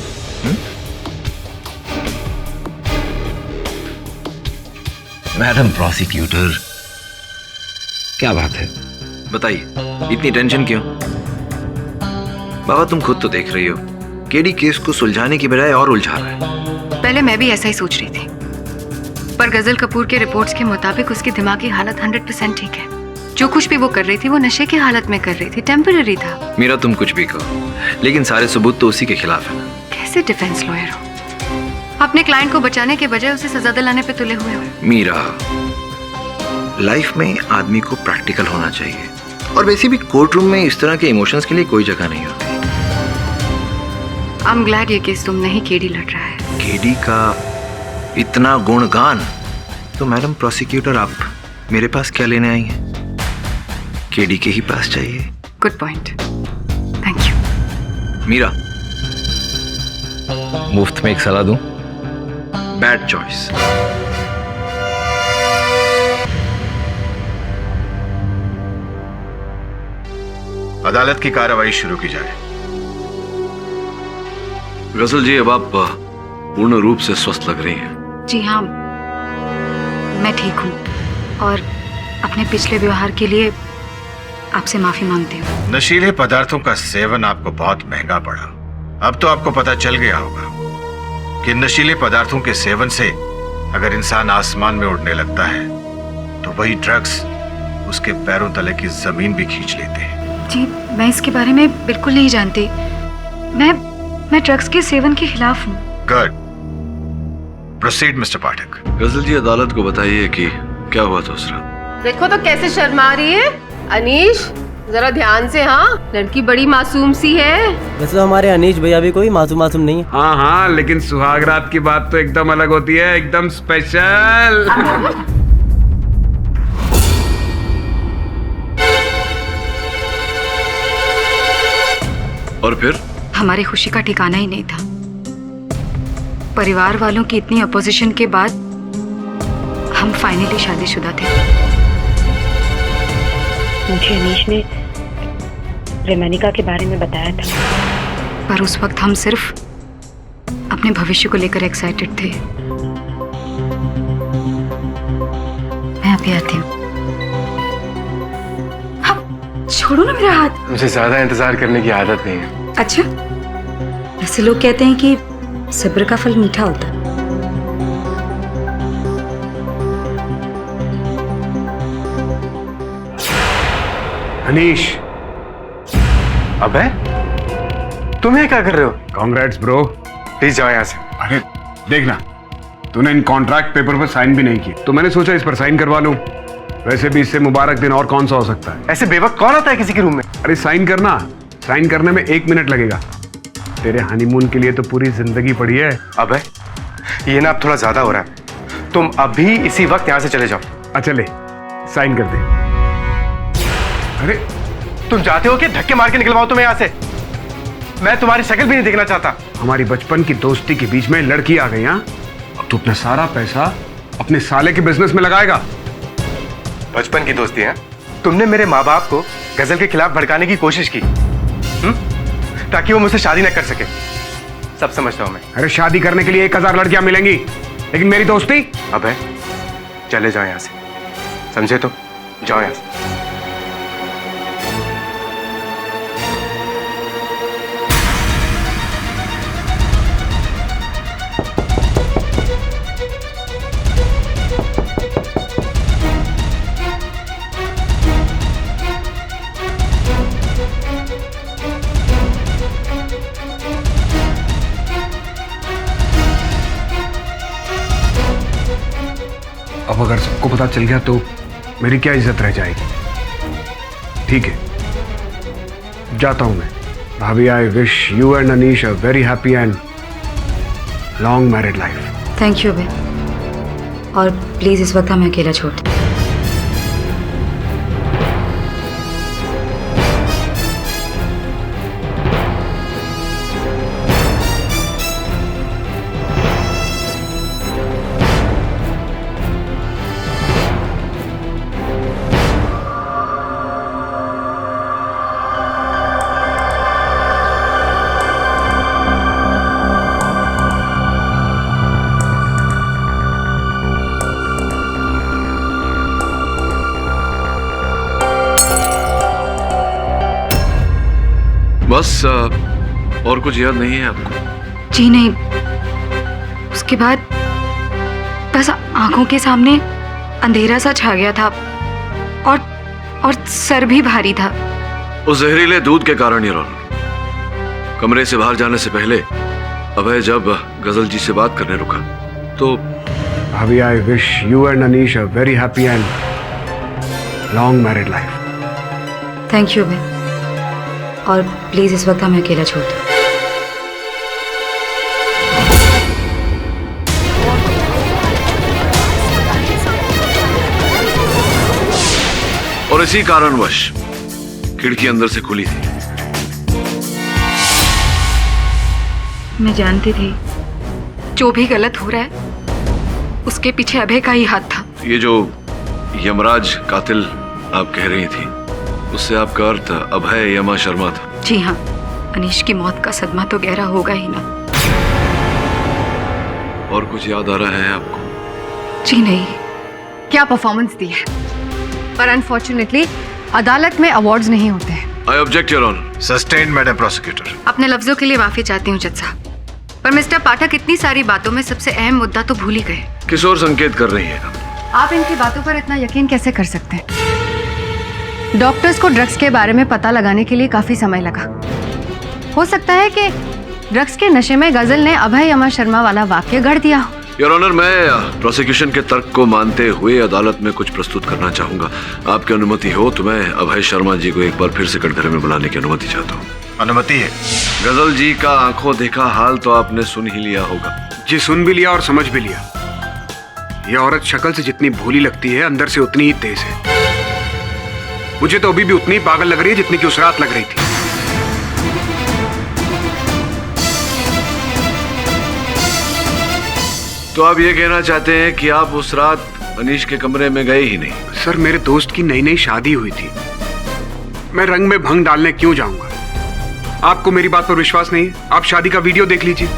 Speaker 8: Madam prosecutor, क्या बात है,
Speaker 9: बताइए इतनी टेंशन क्यों? बाबा तुम खुद तो देख रही हो, केडी केस को सुलझाने की बजाय और उलझा रहा है।
Speaker 5: पहले मैं भी ऐसा ही सोच रही थी, पर गजल कपूर के रिपोर्ट्स के मुताबिक उसकी दिमागी हालत 100% ठीक है। जो कुछ भी वो कर रही थी वो नशे की हालत में कर रही थी, टेम्पररी था।
Speaker 9: मीरा तुम कुछ भी कहो, लेकिन सारे सबूत तो उसी के खिलाफ है।
Speaker 5: कैसे डिफेंस लॉयर हो? अपने क्लाइंट को बचाने के बजाय उसे सजा दिलाने पे तुले हुए हो।
Speaker 9: मीरा, लाइफ में आदमी को प्रैक्टिकल होना चाहिए, और वैसे भी कोर्ट रूम में इस तरह के इमोशंस के लिए कोई जगह नहीं होती।
Speaker 5: आई एम ग्लैड ये केस तुम नहीं केडी लड़ रहा है।
Speaker 9: केडी का इतना गुणगान, तो मैडम प्रोसिक्यूटर आप मेरे पास क्या लेने आई हैं? केडी के ही पास चाहिए।
Speaker 5: Good point, thank you.
Speaker 9: Meera,
Speaker 8: मुफ्त में एक सलाह दूं?
Speaker 9: Bad choice.
Speaker 10: अदालत की कार्रवाई शुरू की जाए।
Speaker 2: गजल जी, अब आप पूर्ण रूप से स्वस्थ लग रही हैं।
Speaker 15: जी हाँ, मैं ठीक हूँ और अपने पिछले व्यवहार के लिए आपसे माफी मांगती हूँ।
Speaker 10: नशीले पदार्थों का सेवन आपको बहुत महंगा पड़ा। अब तो आपको पता चल गया होगा कि नशीले पदार्थों के सेवन से अगर इंसान आसमान में उड़ने लगता है तो वही ड्रग्स उसके पैरों तले की जमीन भी खींच लेते हैं।
Speaker 15: जी, मैं इसके बारे में बिल्कुल नहीं जानती। मैं ड्रग्स के सेवन के खिलाफ हूँ।
Speaker 10: गुड, प्रोसीड मिस्टर पाठक।
Speaker 2: गजल जी, अदालत को बताइए कि क्या हुआ दूसरा।
Speaker 3: देखो तो कैसे शर्मा रही है अनीश, जरा ध्यान से। हाँ, लड़की बड़ी मासूम सी है।
Speaker 4: वैसे तो हमारे अनीश भैया भी कोई मासूम नहीं है।
Speaker 12: हाँ हाँ, लेकिन सुहागरात की बात तो एकदम अलग होती है, एकदम स्पेशल।
Speaker 2: और फिर
Speaker 15: हमारी खुशी का ठिकाना ही नहीं था। परिवार वालों की इतनी अपोजिशन के बाद हम फाइनली शादीशुदा थे।
Speaker 16: मुझे अनीश ने रेमानिका के बारे में बताया था,
Speaker 15: पर उस वक्त हम सिर्फ अपने भविष्य को लेकर एक्साइटेड थे। मैं अभी आती हूँ। छोड़ो ना मेरा हाथ।
Speaker 12: मुझे ज्यादा इंतजार करने की आदत नहीं है।
Speaker 15: अच्छा, ऐसे लोग कहते हैं कि सब्र का फल मीठा होता है।
Speaker 12: अनीश, अबे तुम ये क्या कर रहे हो? कांग्रेट्स ब्रो, प्लीज जाओ यहाँ से। अरे देखना, तूने इन कॉन्ट्रैक्ट पेपर पर साइन भी नहीं की, तो मैंने सोचा इस पर साइन करवा लूं। वैसे भी इससे मुबारक दिन और कौन सा हो सकता है?
Speaker 17: ऐसे बेवक्त कौन आता है किसी के रूम में?
Speaker 12: अरे साइन करना, साइन करने में 1 मिनट लगेगा। तेरे हनीमून के लिए तो पूरी जिंदगी पड़ी है।
Speaker 17: अबे ये ना अब थोड़ा ज्यादा हो रहा है। तुम अभी इसी वक्त यहाँ से चले जाओ।
Speaker 12: अच्छा ले, साइन कर दे। अरे
Speaker 17: तुम चाहते हो कि धक्के मार के निकलवाओ तुम्हें यहाँ से? मैं तुम्हारी शक्ल भी नहीं देखना चाहता।
Speaker 12: हमारी बचपन की दोस्ती के बीच में लड़की आ गई। हाँ, तू अपना सारा पैसा अपने साले के बिजनेस में लगाएगा।
Speaker 17: बचपन की दोस्ती है? तुमने मेरे माँ बाप को गजल के खिलाफ भड़काने की कोशिश की, ताकि वो मुझसे शादी न कर सके। सब समझता हूं मैं।
Speaker 12: अरे शादी करने के लिए 1000 लड़कियां मिलेंगी, लेकिन मेरी दोस्ती?
Speaker 17: अबे चले जाओ यहाँ से, समझे? तो जाओ यहाँ से।
Speaker 12: अब अगर सबको पता चल गया तो मेरी क्या इज्जत रह जाएगी? ठीक है, जाता हूं मैं। भाभी, I wish you and Anish a very happy and long married life.
Speaker 15: Thank you अबे, और प्लीज इस वक्त हमें अकेला छोड़ दे।
Speaker 2: बस और कुछ याद नहीं है आपको?
Speaker 15: जी नहीं, उसके बाद बस आंखों के सामने अंधेरा सा छा गया था और सर भी भारी था।
Speaker 2: उस जहरीले दूध के कारण ये रौनक। कमरे से बाहर जाने से पहले अभय जब गजल जी से बात करने रुका तो
Speaker 12: भाभी, I wish you and Anish a very happy and long married life.
Speaker 15: Thank you Abhay, और प्लीज इस वक्त हमें अकेला छोड़ दो।
Speaker 2: और इसी कारणवश खिड़की अंदर से खुली थी।
Speaker 5: मैं जानती थी जो भी गलत हो रहा है उसके पीछे अभय का ही हाथ था।
Speaker 2: ये जो यमराज कातिल आप कह रही थी, उससे आपका अर्थ अभय यमा शर्मा था?
Speaker 5: जी हाँ, अनीश की मौत का सदमा तो गहरा होगा ही ना।
Speaker 2: और कुछ याद आ रहा है आपको?
Speaker 5: जी नहीं। क्या परफॉर्मेंस दी है, पर अनफॉर्चुनेटली अदालत में अवार्ड्स नहीं होते हैं।
Speaker 2: I object your honour.
Speaker 10: Sustain madam prosecutor.
Speaker 5: अपने लफ्जों के लिए माफी चाहती हूँ जज साहब, पर मिस्टर पाठक इतनी सारी बातों में सबसे अहम मुद्दा तो भूल ही गए।
Speaker 2: किस ओर संकेत कर रही है?
Speaker 5: आप इनकी बातों पर इतना यकीन कैसे कर सकते हैं? डॉक्टर्स को ड्रग्स के बारे में पता लगाने के लिए काफी समय लगा। हो सकता है कि ड्रग्स के नशे में गजल ने अभय यमा शर्मा वाला वाक्य गढ़ दिया हो।
Speaker 2: योर ऑनर, मैं प्रोसिक्यूशन के तर्क को मानते हुए अदालत में कुछ प्रस्तुत करना चाहूंगा। आपकी अनुमति हो तो मैं अभय शर्मा जी को एक बार फिर से कटघरे में बुलाने की अनुमति चाहता हूँ।
Speaker 10: अनुमति है।
Speaker 2: गजल जी का आंखों देखा हाल तो आपने सुन ही लिया होगा।
Speaker 12: जी सुन भी लिया और समझ भी लिया। ये औरत शक्ल से जितनी भोली लगती है, अंदर से उतनी ही तेज है। मुझे तो अभी भी उतनी ही पागल लग रही है जितनी कि उस रात लग रही थी।
Speaker 2: तो आप ये कहना चाहते हैं कि आप उस रात अनीश के कमरे में गए ही नहीं?
Speaker 12: सर, मेरे दोस्त की नई नई शादी हुई थी, मैं रंग में भंग डालने क्यों जाऊंगा? आपको मेरी बात पर विश्वास नहीं है? आप शादी का वीडियो देख लीजिए।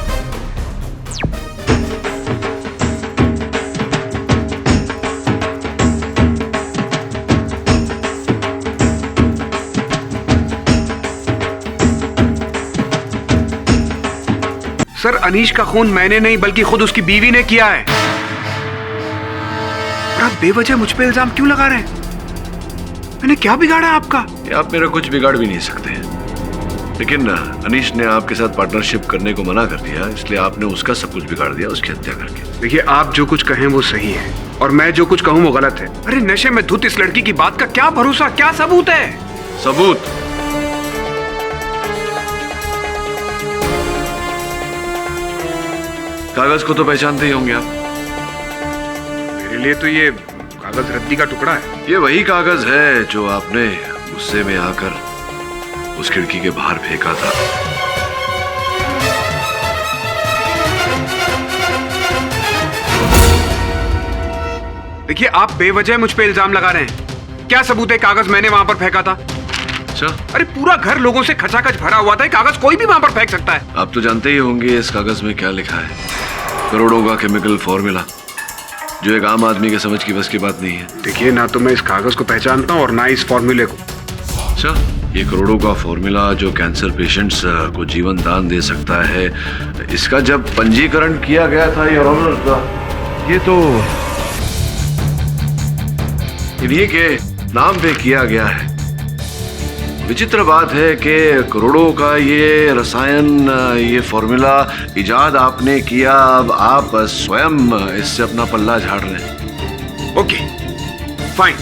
Speaker 12: सर, अनीश का खून मैंने नहीं बल्कि खुद उसकी बीवी ने किया है। और आप बेवजह मुझ पे इल्जाम क्यों लगा रहे हैं? मैंने क्या बिगाड़ा है आपका?
Speaker 2: आप मेरा कुछ बिगाड़ भी नहीं सकते, लेकिन अनीश ने आपके साथ पार्टनरशिप करने को मना कर दिया, इसलिए आपने उसका सब कुछ बिगाड़ दिया, उसकी हत्या करके।
Speaker 12: देखिए, आप जो कुछ कहें वो सही है और मैं जो कुछ कहूं वो गलत है। अरे नशे में धुत इस लड़की की बात का क्या भरोसा, क्या सबूत है?
Speaker 2: सबूत? कागज को तो पहचानते ही होंगे आप।
Speaker 12: मेरे लिए तो ये कागज रद्दी का टुकड़ा है।
Speaker 2: ये वही कागज है जो आपने गुस्से में आकर उस खिड़की के बाहर फेंका था।
Speaker 12: देखिए, आप बेवजह मुझ पे इल्जाम लगा रहे हैं। क्या सबूत है कागज मैंने वहां पर फेंका था?
Speaker 2: अच्छा,
Speaker 12: अरे पूरा घर लोगों से खचाखच भरा हुआ था, कागज कोई भी वहां पर फेंक सकता है।
Speaker 2: आप तो जानते ही होंगे इस कागज में क्या लिखा है। करोड़ों का केमिकल फॉर्मूला, जो एक आम आदमी के समझ की बस की बात नहीं है।
Speaker 12: देखिए, ना तो मैं इस कागज को पहचानता हूँ और ना इस फॉर्मूले को।
Speaker 2: अच्छा, ये करोड़ों का फॉर्मूला जो कैंसर पेशेंट्स को जीवन दान दे सकता है, इसका जब पंजीकरण किया गया था ये तो इन्हीं के नाम पे किया गया है। विचित्र बात है कि करोड़ों का ये रसायन, ये फॉर्मूला इजाद आपने किया, अब आप स्वयं इससे अपना पल्ला झाड़ रहे हैं।
Speaker 12: Okay, fine.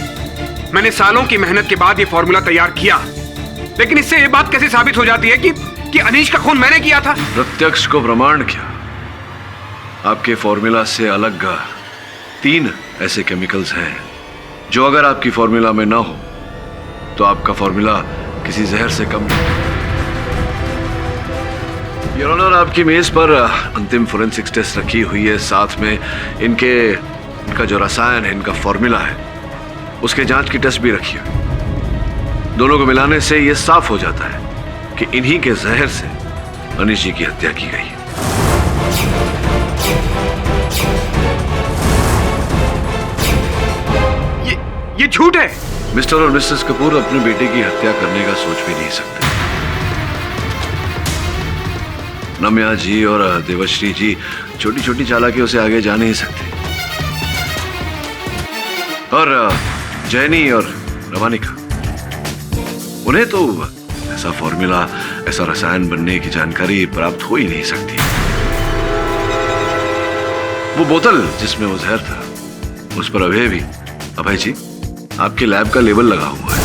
Speaker 12: मैंने सालों की मेहनत के बाद ये फॉर्मूला तैयार किया, लेकिन इससे ये बात कैसे साबित हो जाती है कि अनीश का खून मैंने किया था?
Speaker 2: प्रत्यक्ष को प्रमाण क्या? आपके फॉर्मूला से अलग 3 ऐसे केमिकल्स हैं जो अगर आपकी फॉर्मूला में ना हो तो आपका फॉर्मूला किसी जहर से कम नहीं। योर ऑनर, आपकी मेज पर अंतिम फोरेंसिक्स टेस्ट रखी हुई है, साथ में इनका जो रसायन है, इनका फॉर्मूला है, उसके जांच की टेस्ट भी रखी है। दोनों को मिलाने से यह साफ हो जाता है कि इन्हीं के जहर से अनीश जी की हत्या की गई है।
Speaker 12: ये झूठ है।
Speaker 2: मिस्टर और मिसेस कपूर अपने बेटे की हत्या करने का सोच भी नहीं सकते। नम्या जी और देवश्री जी छोटी छोटी चालाकियों से आगे जा नहीं सकते, और जैनी और रमानिका, उन्हें तो ऐसा फॉर्मूला, ऐसा रसायन बनने की जानकारी प्राप्त हो ही नहीं सकती। वो बोतल जिसमें वो जहर था, उस पर अभय जी आपके लैब का लेबल लगा हुआ है।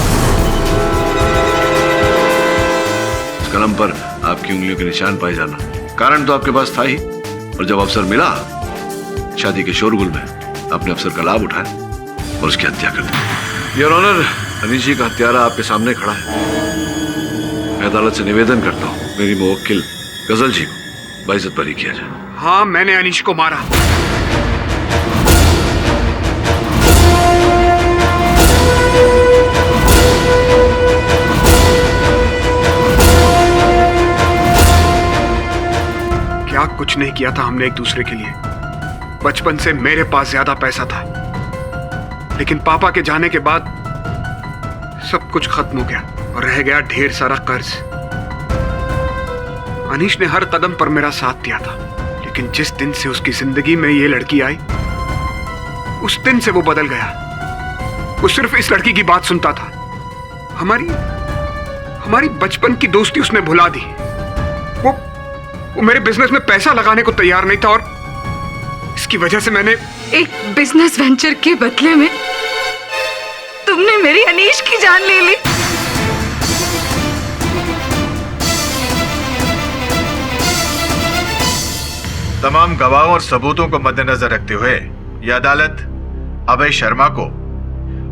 Speaker 2: कलम पर आपकी उंगलियों के निशान पाए जाना। कारण तो आपके पास था ही, और जब अवसर मिला शादी के शोरगुल में आपने अवसर का लाभ उठाया और उसकी हत्या कर दी। योर ऑनर, अनीश जी का हत्यारा आपके सामने खड़ा है। मैं अदालत से निवेदन करता हूँ मेरी मुवक्किल गजल जी को बाइज्जत बरी किया जाए।
Speaker 12: हाँ, मैंने अनीश को मारा। क्या कुछ नहीं किया था हमने एक दूसरे के लिए। बचपन से मेरे पास ज्यादा पैसा था, लेकिन पापा के जाने के बाद सब कुछ खत्म हो गया और रह गया ढेर सारा कर्ज। अनीश ने हर कदम पर मेरा साथ दिया था, लेकिन जिस दिन से उसकी जिंदगी में ये लड़की आई उस दिन से वो बदल गया। वो सिर्फ इस लड़की की बात सुनता था। हमारी बचपन की दोस्ती उसने भुला दी। वो मेरे बिजनेस में पैसा लगाने को तैयार नहीं था, और इसकी वजह से मैंने
Speaker 5: एक बिजनेस वेंचर के बदले में तुमने मेरी अनीश की जान ले ली।
Speaker 10: तमाम गवाहों और सबूतों को मद्देनजर रखते हुए यह अदालत अभय शर्मा को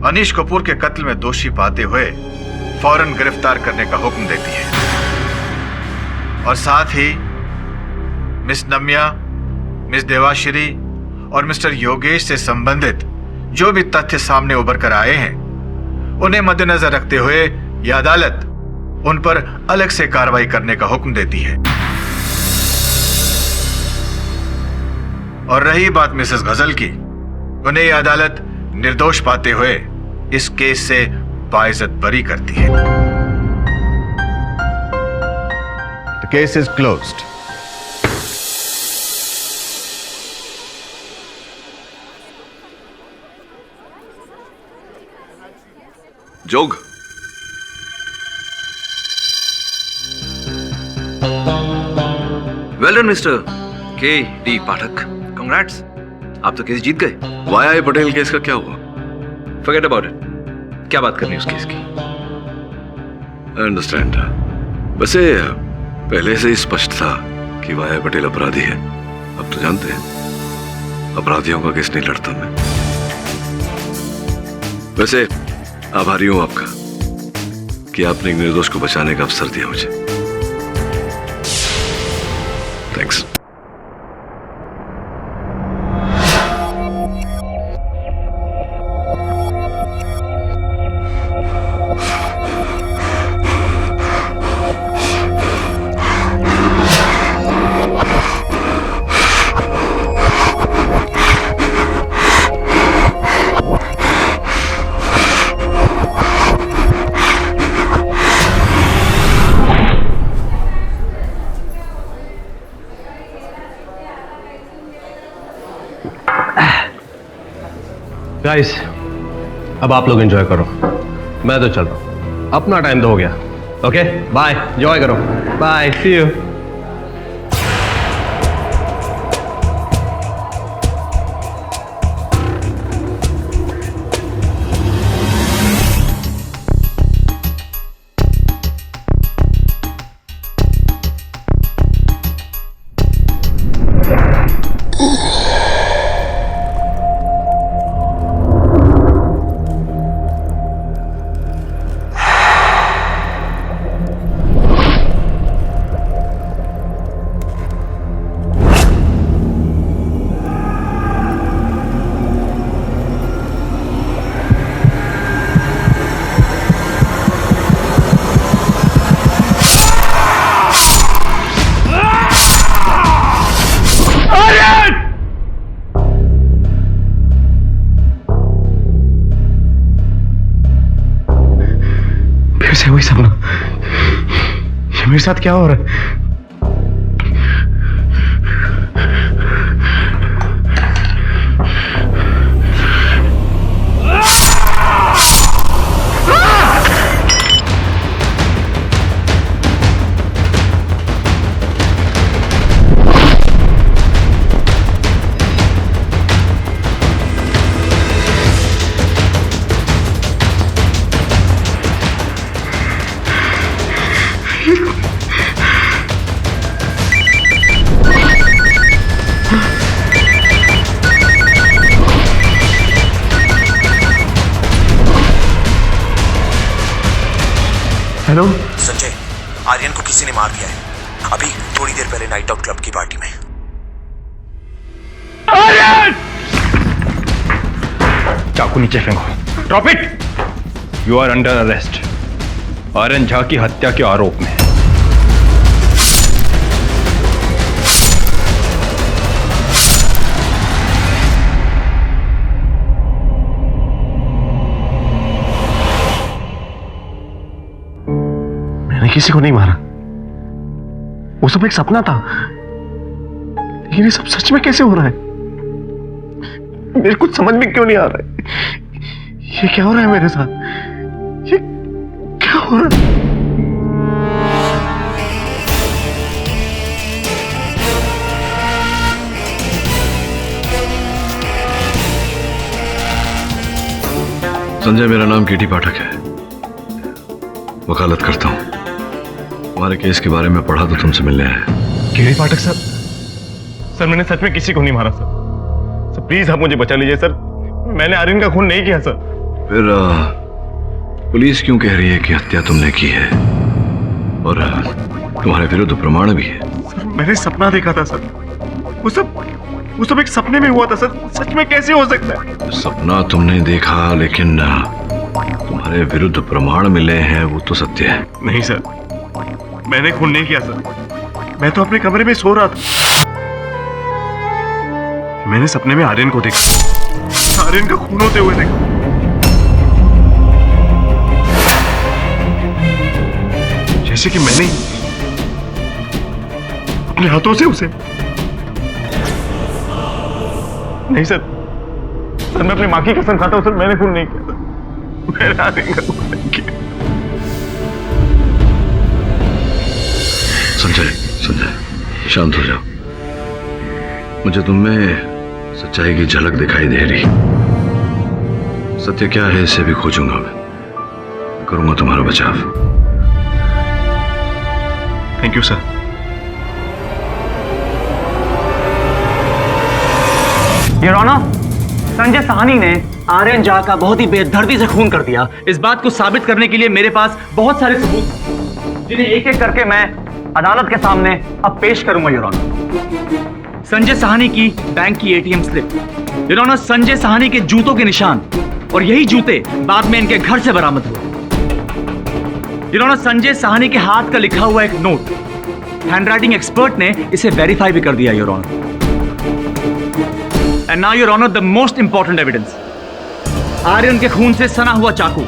Speaker 10: अनीश कपूर के कत्ल में दोषी पाते हुए फौरन गिरफ्तार करने का हुक्म देती है, और साथ ही मिस नम्या, मिस देवाश्री और मिस्टर योगेश से संबंधित जो भी तथ्य सामने उभर कर आए हैं उन्हें मद्देनजर रखते हुए यह अदालत उन पर अलग से कार्रवाई करने का हुक्म देती है। और रही बात मिसेस गजल की, उन्हें यह अदालत निर्दोष पाते हुए इस केस से बाइज्जत बरी करती है।
Speaker 7: The case is closed.
Speaker 2: जोग,
Speaker 9: वेल डन मिस्टर के डी पाठक, कांग्रेट्स, आप तो केस जीत गए।
Speaker 2: वाया पटेल केस का क्या हुआ?
Speaker 9: Forget about it. क्या बात करनी है उस केस की?
Speaker 2: I understand. वैसे पहले से ही स्पष्ट था कि वाया पटेल अपराधी है। अब तो जानते हैं अपराधियों का केस नहीं लड़ता मैं। वैसे आभारी हूं आपका कि आपने एक निर्दोष को बचाने का अवसर दिया मुझे। थैंक्स।
Speaker 18: गाइस, अब आप लोग एंजॉय करो, मैं तो चल रहा हूँ, अपना टाइम तो हो गया। ओके बाय, एंजॉय करो, बाय, सी यू।
Speaker 6: से वही सपना, ये मेरे साथ क्या हो रहा है?
Speaker 17: हेलो
Speaker 19: संजय, आर्यन को किसी ने मार दिया है अभी थोड़ी देर पहले नाइट आउट क्लब की पार्टी में।
Speaker 17: आर्यन! चाकू नीचे फेंको। Drop it.
Speaker 18: You are under arrest Aryan Jha की हत्या के आरोप में।
Speaker 17: मैंने किसी को नहीं मारा, वो सब एक सपना था। लेकिन ये सब सच में कैसे हो रहा है? मेरे कुछ समझ में क्यों नहीं आ रहा है। ये क्या हो रहा है मेरे साथ? ये क्या हो रहा है?
Speaker 2: संजय, मेरा नाम केटी पाठक है, वकालत करता हूं। तुम्हारे केस के बारे में पढ़ा तो तुमसे मिलने आया।
Speaker 17: केटी पाठक सर, सर मैंने सच में किसी को नहीं मारा सर। सर प्लीज आप मुझे बचा लीजिए सर, मैंने आर्यन का खून नहीं किया सर।
Speaker 2: फिर पुलिस क्यों कह रही है कि हत्या तुमने की है और तुम्हारे विरुद्ध प्रमाण भी है?
Speaker 17: सर मैंने सपना देखा था सर, वो सब एक सपने में हुआ था सर। सच में कैसे हो सकता है?
Speaker 2: सपना तुमने देखा, लेकिन तुम्हारे विरुद्ध प्रमाण मिले हैं, वो तो सत्य है।
Speaker 17: नहीं सर, मैंने खून नहीं किया सर। मैं तो अपने कमरे में सो रहा था, मैंने सपने में आर्यन को देखा, आर्यन का खून होते हुए देखा। जैसे कि मैंने अपने हाथों से उसे। नहीं सर, मैं अपनी माँ की कसम खाता हूं सर, मैंने खून नहीं किया सर। मैंने आर्यन का खून नहीं किया।
Speaker 2: संजय, शांत हो जाओ। मुझे तुममें सच्चाई की झलक दिखाई दे रही। सत्य क्या है इसे भी खोजूंगा मैं, करूंगा तुम्हारा बचाव।
Speaker 17: Thank you sir.
Speaker 20: Your honour, Sanjay Sahni ने आर्यन झा का बहुत ही बेदर्दी से खून कर दिया। इस बात को साबित करने के लिए मेरे पास बहुत सारे सबूत, जिन्हें एक एक करके मैं अदालत के सामने अब पेश करूंगा योर ऑनर। संजय साहनी की बैंक की ATM slip, your honour Sanjay Sahni के जूतों के निशान, और यही जूते बाद में इनके घर से बरामद हुए। योर ऑनर संजय साहनी के हाथ का लिखा हुआ एक नोट, हैंडराइटिंग एक्सपर्ट ने इसे वेरीफाई भी कर दिया your honour. And now your honour the most important evidence, Aryan के खून से सना हुआ चाकू।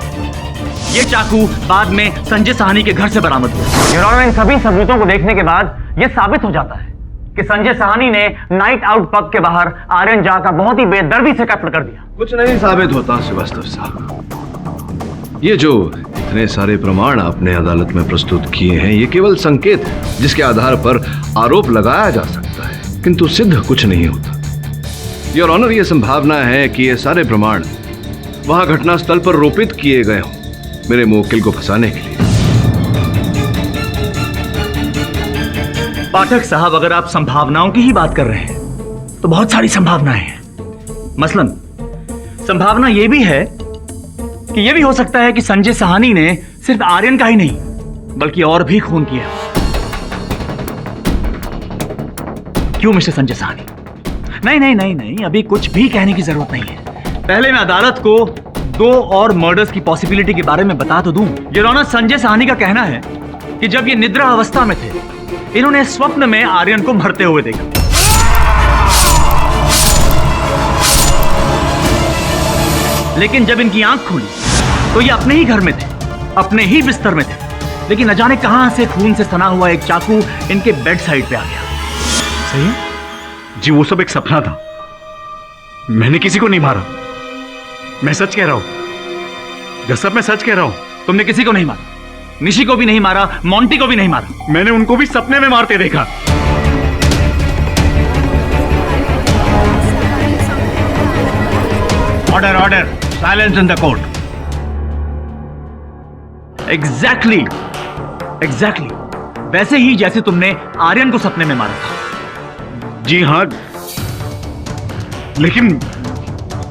Speaker 20: ये चाकू बाद में संजय साहनी के घर से बरामद हुआ। योर ऑनर, इन सभी सबूतों को देखने के बाद यह साबित हो जाता है कि संजय साहनी ने नाइट आउट पब के बाहर आर्यन झा का बहुत ही बेदर्दी से कत्ल कर दिया।
Speaker 2: कुछ नहीं साबित होता श्रीवास्तव साहब। ये जो इतने सारे प्रमाण आपने अदालत में प्रस्तुत किए हैं, ये केवल संकेत है जिसके आधार पर आरोप लगाया जा सकता है, किंतु सिद्ध कुछ नहीं होता। योर ऑनर, यह संभावना है कि ये सारे प्रमाण वहां घटनास्थल पर रोपित किए गए हों मेरे मुवक्किल को फंसाने के लिए।
Speaker 20: पाठक साहब, अगर आप संभावनाओं की ही बात कर रहे हैं तो बहुत सारी संभावनाएं हैं। मसलन संभावना यह भी है कि यह भी हो सकता है कि संजय साहनी ने सिर्फ आर्यन का ही नहीं बल्कि और भी खून किया। क्यों मिस्टर संजय साहनी? नहीं नहीं नहीं नहीं, अभी कुछ भी कहने की जरूरत नहीं है। पहले मैं अदालत को 2 और मर्डर्स की पॉसिबिलिटी के बारे में बता तो दूं। योर ऑनर, संजय साहनी का कहना है कि जब ये निद्रा अवस्था में थे, इन्होंने स्वप्न में आर्यन को मरते हुए देखा। लेकिन जब इनकी आंख खुली तो ये अपने ही घर में थे, अपने ही बिस्तर में थे, लेकिन न जाने कहां से खून से सना हुआ एक चाकू इनके बेड साइड पे आ गया।
Speaker 17: सही है जी, वो सब एक सपना था। मैंने किसी को नहीं मारा, मैं सच कह रहा हूं। जब मैं सच कह रहा हूं।
Speaker 20: तुमने किसी को नहीं मारा, निशी को भी नहीं मारा, मोंटी को भी नहीं मारा।
Speaker 17: मैंने उनको भी सपने में मारते देखा।
Speaker 20: Order order, silence in the court. Exactly वैसे ही जैसे तुमने आर्यन को सपने में मारा था।
Speaker 17: जी हां, लेकिन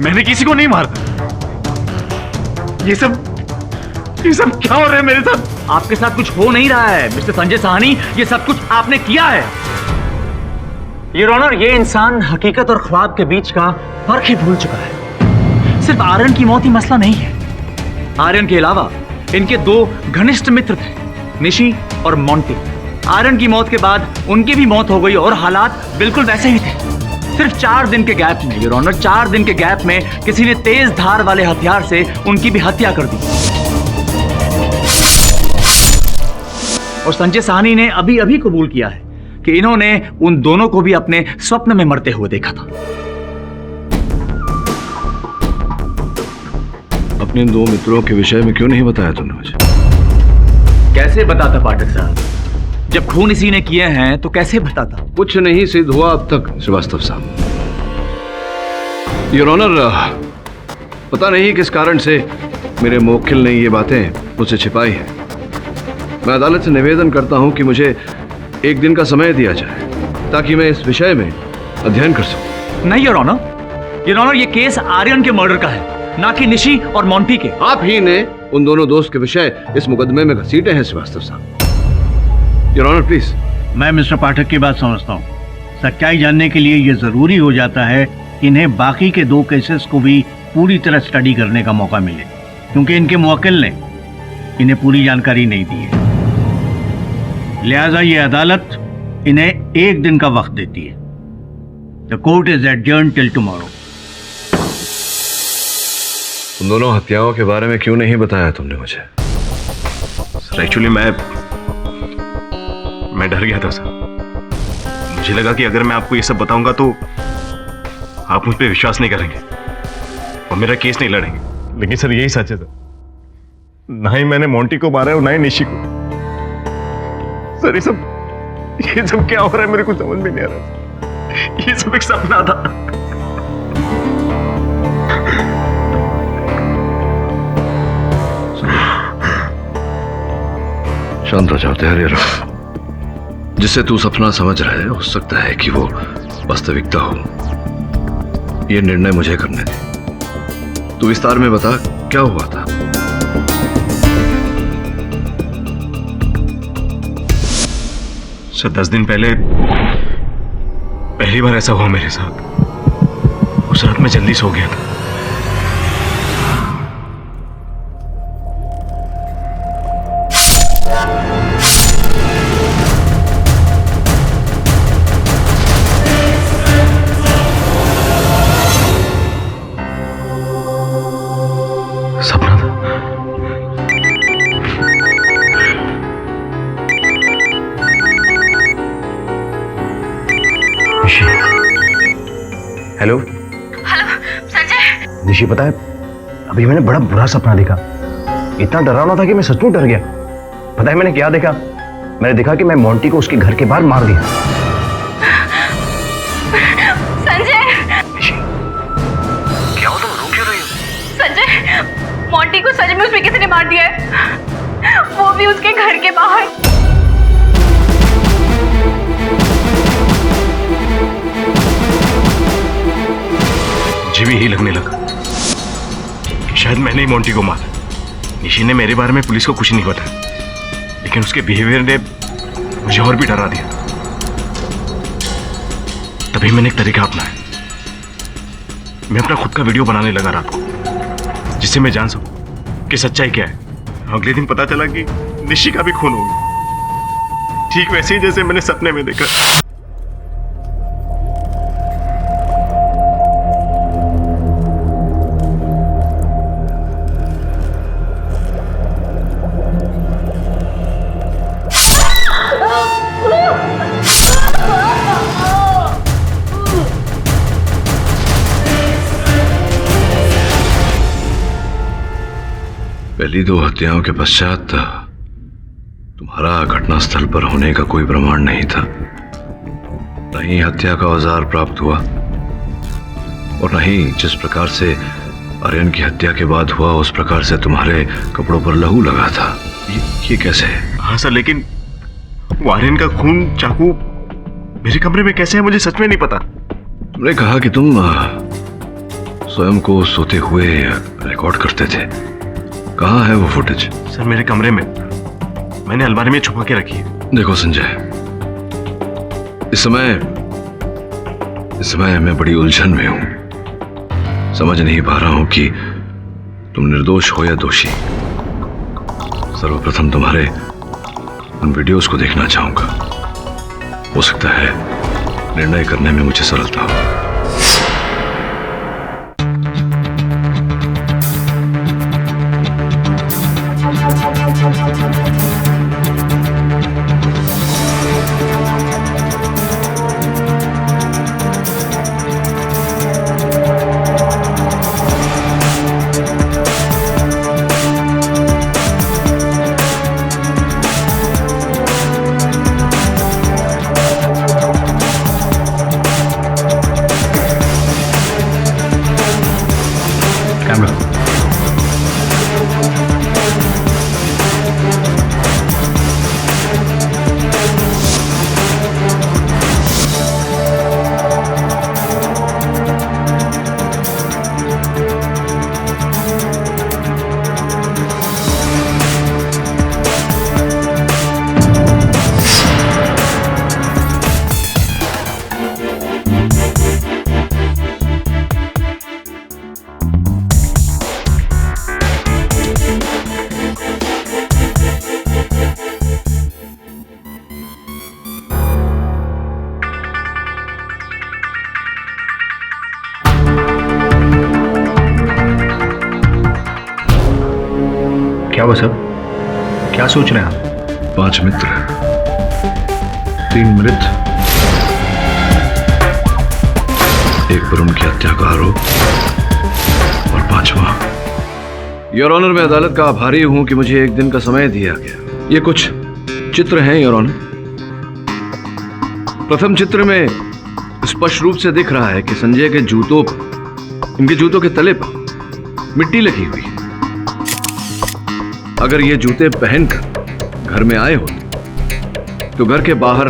Speaker 17: मैंने किसी को नहीं मारा। ये सब
Speaker 20: ये सब क्या हो रहा है मेरे साथ? आपके साथ कुछ हो नहीं रहा है मिस्टर संजय साहनी, ये सब कुछ आपने किया है। योर ऑनर, ये इंसान हकीकत और ख्वाब के बीच का फर्क ही भूल चुका है। सिर्फ आर्यन की मौत ही मसला नहीं है। आर्यन के अलावा इनके दो घनिष्ठ मित्र थे, निशी और मोंटी। आर्यन की मौत के बाद उनकी भी मौत हो गई और हालात बिल्कुल वैसे ही थे। सिर्फ 4 दिन के गैप में, योर ऑनर, 4 दिन के गैप में किसी ने तेज धार वाले हथियार से उनकी भी हत्या कर दी। और संजय साहनी ने अभी अभी कबूल किया है कि इन्होंने उन दोनों को भी अपने स्वप्न में मरते हुए देखा था।
Speaker 2: अपने 2 मित्रों के विषय में क्यों नहीं बताया तुमने मुझे?
Speaker 20: कैसे बताता पाठक साहब? जब खून इसी ने किए हैं तो कैसे बताता?
Speaker 2: कुछ नहीं सिद्ध हुआ अब तक श्रीवास्तव साहब। योर ऑनर, पता नहीं किस कारण से मेरे मुवक्किल ने ये बातें मुझसे छिपाई हैं। मैं अदालत से निवेदन करता हूं कि मुझे 1 दिन का समय दिया जाए ताकि मैं इस विषय में अध्ययन कर सकूं।
Speaker 20: नहीं योर ऑनर, योर ऑनर, ये केस आर्यन के मर्डर का है, ना कि निशी और मोंटी के।
Speaker 2: आप ही ने उन दोनों दोस्त के विषय इस मुकदमे में घसीटे हैं श्रीवास्तव साहब। Your honour please.
Speaker 21: मैं मिस्टर पाठक की बात समझता हूँ। सच्चाई जानने के लिए यह जरूरी हो जाता है कि इन्हें बाकी के 2 केसेस को भी पूरी तरह स्टडी करने का मौका मिले, क्योंकि इनके मुवक्किल ने इन्हें पूरी जानकारी नहीं दी है। लिहाजा ये अदालत इन्हें 1 दिन का वक्त देती है। The court is adjourn till tomorrow.
Speaker 2: उन दोनों हत्याओं के बारे में क्यों नहीं बताया तुमने मुझे?
Speaker 17: सर एक्चुअली मैं डर गया था सर। मुझे लगा कि अगर मैं आपको ये सब बताऊंगा तो आप मुझ पर विश्वास नहीं करेंगे और मेरा केस नहीं लड़ेंगे। लेकिन सर यही सच है सर, ना ही मैंने मोंटी को मारा है और ना ही निशी को। सर ये सब क्या हो रहा है मेरे को समझ में नहीं आ रहा। ये सब एक सपना था।
Speaker 2: शांत हो जाओ, तैयारी रखो। जिसे तू सपना समझ रहा है हो सकता है कि वो वास्तविकता हो। ये निर्णय मुझे करने दे। तू विस्तार में बता क्या हुआ था।
Speaker 17: सर 10 दिन पहले पहली बार ऐसा हुआ मेरे साथ। उस रात में जल्दी सो गया था। सपना था।
Speaker 8: Hello
Speaker 13: hello Sanjay.
Speaker 8: निशी, पता है अभी मैंने बड़ा बुरा सपना देखा। इतना डरावना था कि मैं सचमुच डर गया। पता है मैंने क्या देखा? मैंने देखा कि मैं मोंटी को उसके घर के बाहर मार दिया।
Speaker 13: संजय,
Speaker 8: क्या हो, तुम रो क्यों रही हो?
Speaker 13: संजय, मोंटी को सच में उसमें किसी ने मार दिया है, वो भी उसके घर के बाहर।
Speaker 17: मुझे भी यही लगने लगा कि शायद मैंने ही मोंटी को मारा। निशी ने मेरे बारे में पुलिस को कुछ नहीं बताया, लेकिन उसके बिहेवियर ने मुझे और भी डरा दिया। तभी मैंने एक तरीका अपनाया। मैं अपना खुद का वीडियो बनाने लगा रात को, जिससे मैं जान सकूं कि सच्चाई क्या है। अगले दिन पता चला कि निशी का भी खून हो गया, ठीक वैसे ही जैसे मैंने सपने में देखा।
Speaker 2: पहली 2 हत्याओं के पश्चात तुम्हारा घटनास्थल पर होने का कोई प्रमाण नहीं था। न ही हत्या का औजार प्राप्त हुआ और न ही जिस प्रकार से आर्यन की हत्या के बाद हुआ उस प्रकार से तुम्हारे कपड़ों पर लहू लगा था। ये कैसे है?
Speaker 17: हाँ सर, लेकिन वो आर्यन का खून चाकू मेरे कमरे में कैसे है मुझे सच में नहीं पता।
Speaker 2: तुमने कहा कि तुम स्वयं को सोते हुए रिकॉर्ड करते थे। कहाँ है वो फुटेज?
Speaker 17: सर मेरे कमरे में, मैंने अलमारी में छुपा के रखी है।
Speaker 2: देखो संजय, इस समय मैं बड़ी उलझन में हूं। समझ नहीं पा रहा हूं कि तुम निर्दोष हो या दोषी। सर्वप्रथम तुम्हारे उन वीडियोस को देखना चाहूंगा। हो सकता है निर्णय करने में मुझे सरलता हो।
Speaker 8: क्या हुआ सर? क्या सोच रहे हैं आप?
Speaker 2: 5 मित्र, 3 मृत, एक पर उनकी हत्या का आरोप और 5वां। योर ऑनर, मैं अदालत का आभारी हूं कि मुझे 1 दिन का समय दिया गया। ये कुछ चित्र हैं योर ऑनर। प्रथम चित्र में स्पष्ट रूप से दिख रहा है कि संजय के जूतों पर, इनके जूतों के तले पर मिट्टी लगी हुई है। अगर ये जूते पहनकर घर में आए होते तो घर के बाहर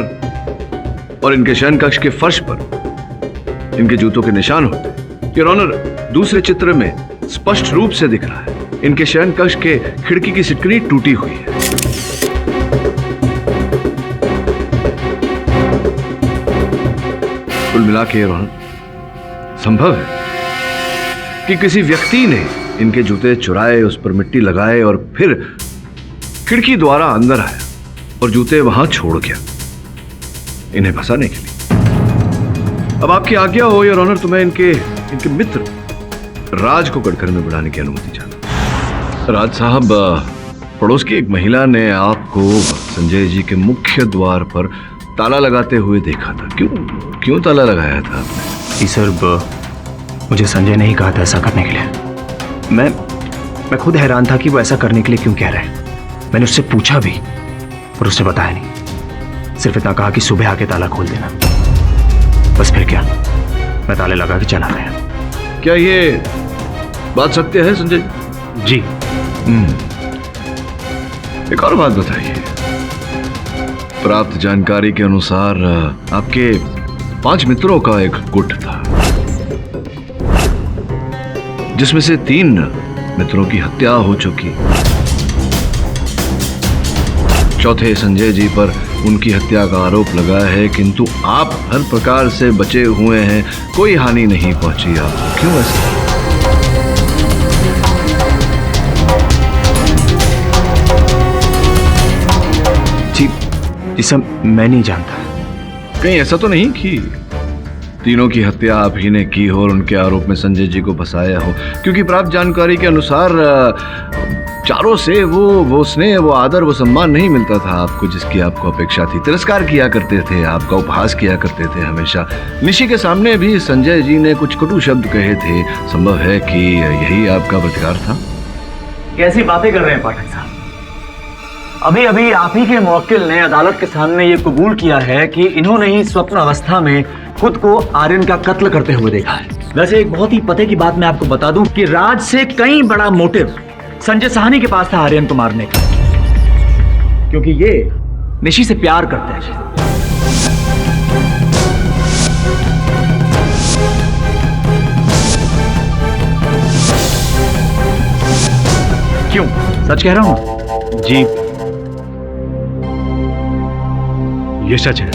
Speaker 2: और इनके शयन कक्ष के फर्श पर इनके जूतों के निशान होते। योर ऑनर, दूसरे चित्र में स्पष्ट रूप से दिख रहा है इनके शयन कक्ष के खिड़की की सिटकनी टूटी हुई है। कुल मिला के योर ऑनर, संभव है कि किसी व्यक्ति ने इनके जूते चुराए, उस पर मिट्टी लगाए और फिर खिड़की द्वारा अंदर आया और जूते वहां छोड़ गया इन्हें फंसाने के लिए। अब आपकी आज्ञा हो योर ऑनर, तो मैं इनके मित्र राज को कटघरे में बुलाने की अनुमति चाहता। राज साहब, पड़ोस की एक महिला ने आपको संजय जी के मुख्य द्वार पर ताला लगाते हुए देखा था। क्यों ताला लगाया था आपने?
Speaker 8: जी सर, मुझे संजय ने ही कहा था ऐसा करने के लिए। मैं खुद हैरान था कि वो ऐसा करने के लिए क्यों कह रहा है। मैंने उससे पूछा भी पर उसने बताया नहीं, सिर्फ इतना कहा कि सुबह आके ताला खोल देना। बस फिर क्या, मैं ताले लगा के चला गया।
Speaker 2: क्या ये बात सत्य है संजय
Speaker 8: जी?
Speaker 2: एक और बात बताइए। प्राप्त जानकारी के अनुसार आपके 5 मित्रों का एक गुट था जिसमें से 3 मित्रों की हत्या हो चुकी। चौथे संजय जी पर उनकी हत्या का आरोप लगा है, किंतु आप हर प्रकार से बचे हुए हैं, कोई हानि नहीं पहुंची आपको। क्यों ऐसा?
Speaker 8: जी सर, मैं नहीं जानता।
Speaker 2: कहीं ऐसा तो नहीं कि तीनों की हत्या आप ही ने की हो और उनके आरोप में संजय जी को फंसाया हो? क्योंकि प्राप्त जानकारी के अनुसार चारों से वो स्नेह, वो आदर, वो सम्मान नहीं मिलता था आपको जिसकी आपको अपेक्षा थी। तिरस्कार किया करते थे, आपका उपहास किया करते थे हमेशा। निशी के सामने भी संजय जी ने कुछ कटु शब्द कहे थे। संभव है कि यही आपका प्रतिकार था?
Speaker 20: कैसी बातें कर रहे हैं पाठक साहब? अभी अभी आप ही के मुवक्किल ने अदालत के सामने ये कबूल किया है कि इन्होंने ही स्वप्न अवस्था में खुद को आर्यन का कत्ल करते हुए देखा है। वैसे एक बहुत ही पते की बात मैं आपको बता दूं कि राज से कई बड़ा मोटिव संजय साहनी के पास था आर्यन को मारने का, क्योंकि ये निशी से प्यार करते हैं। क्यों? सच कह रहा हूं?
Speaker 6: जी, ये सच है।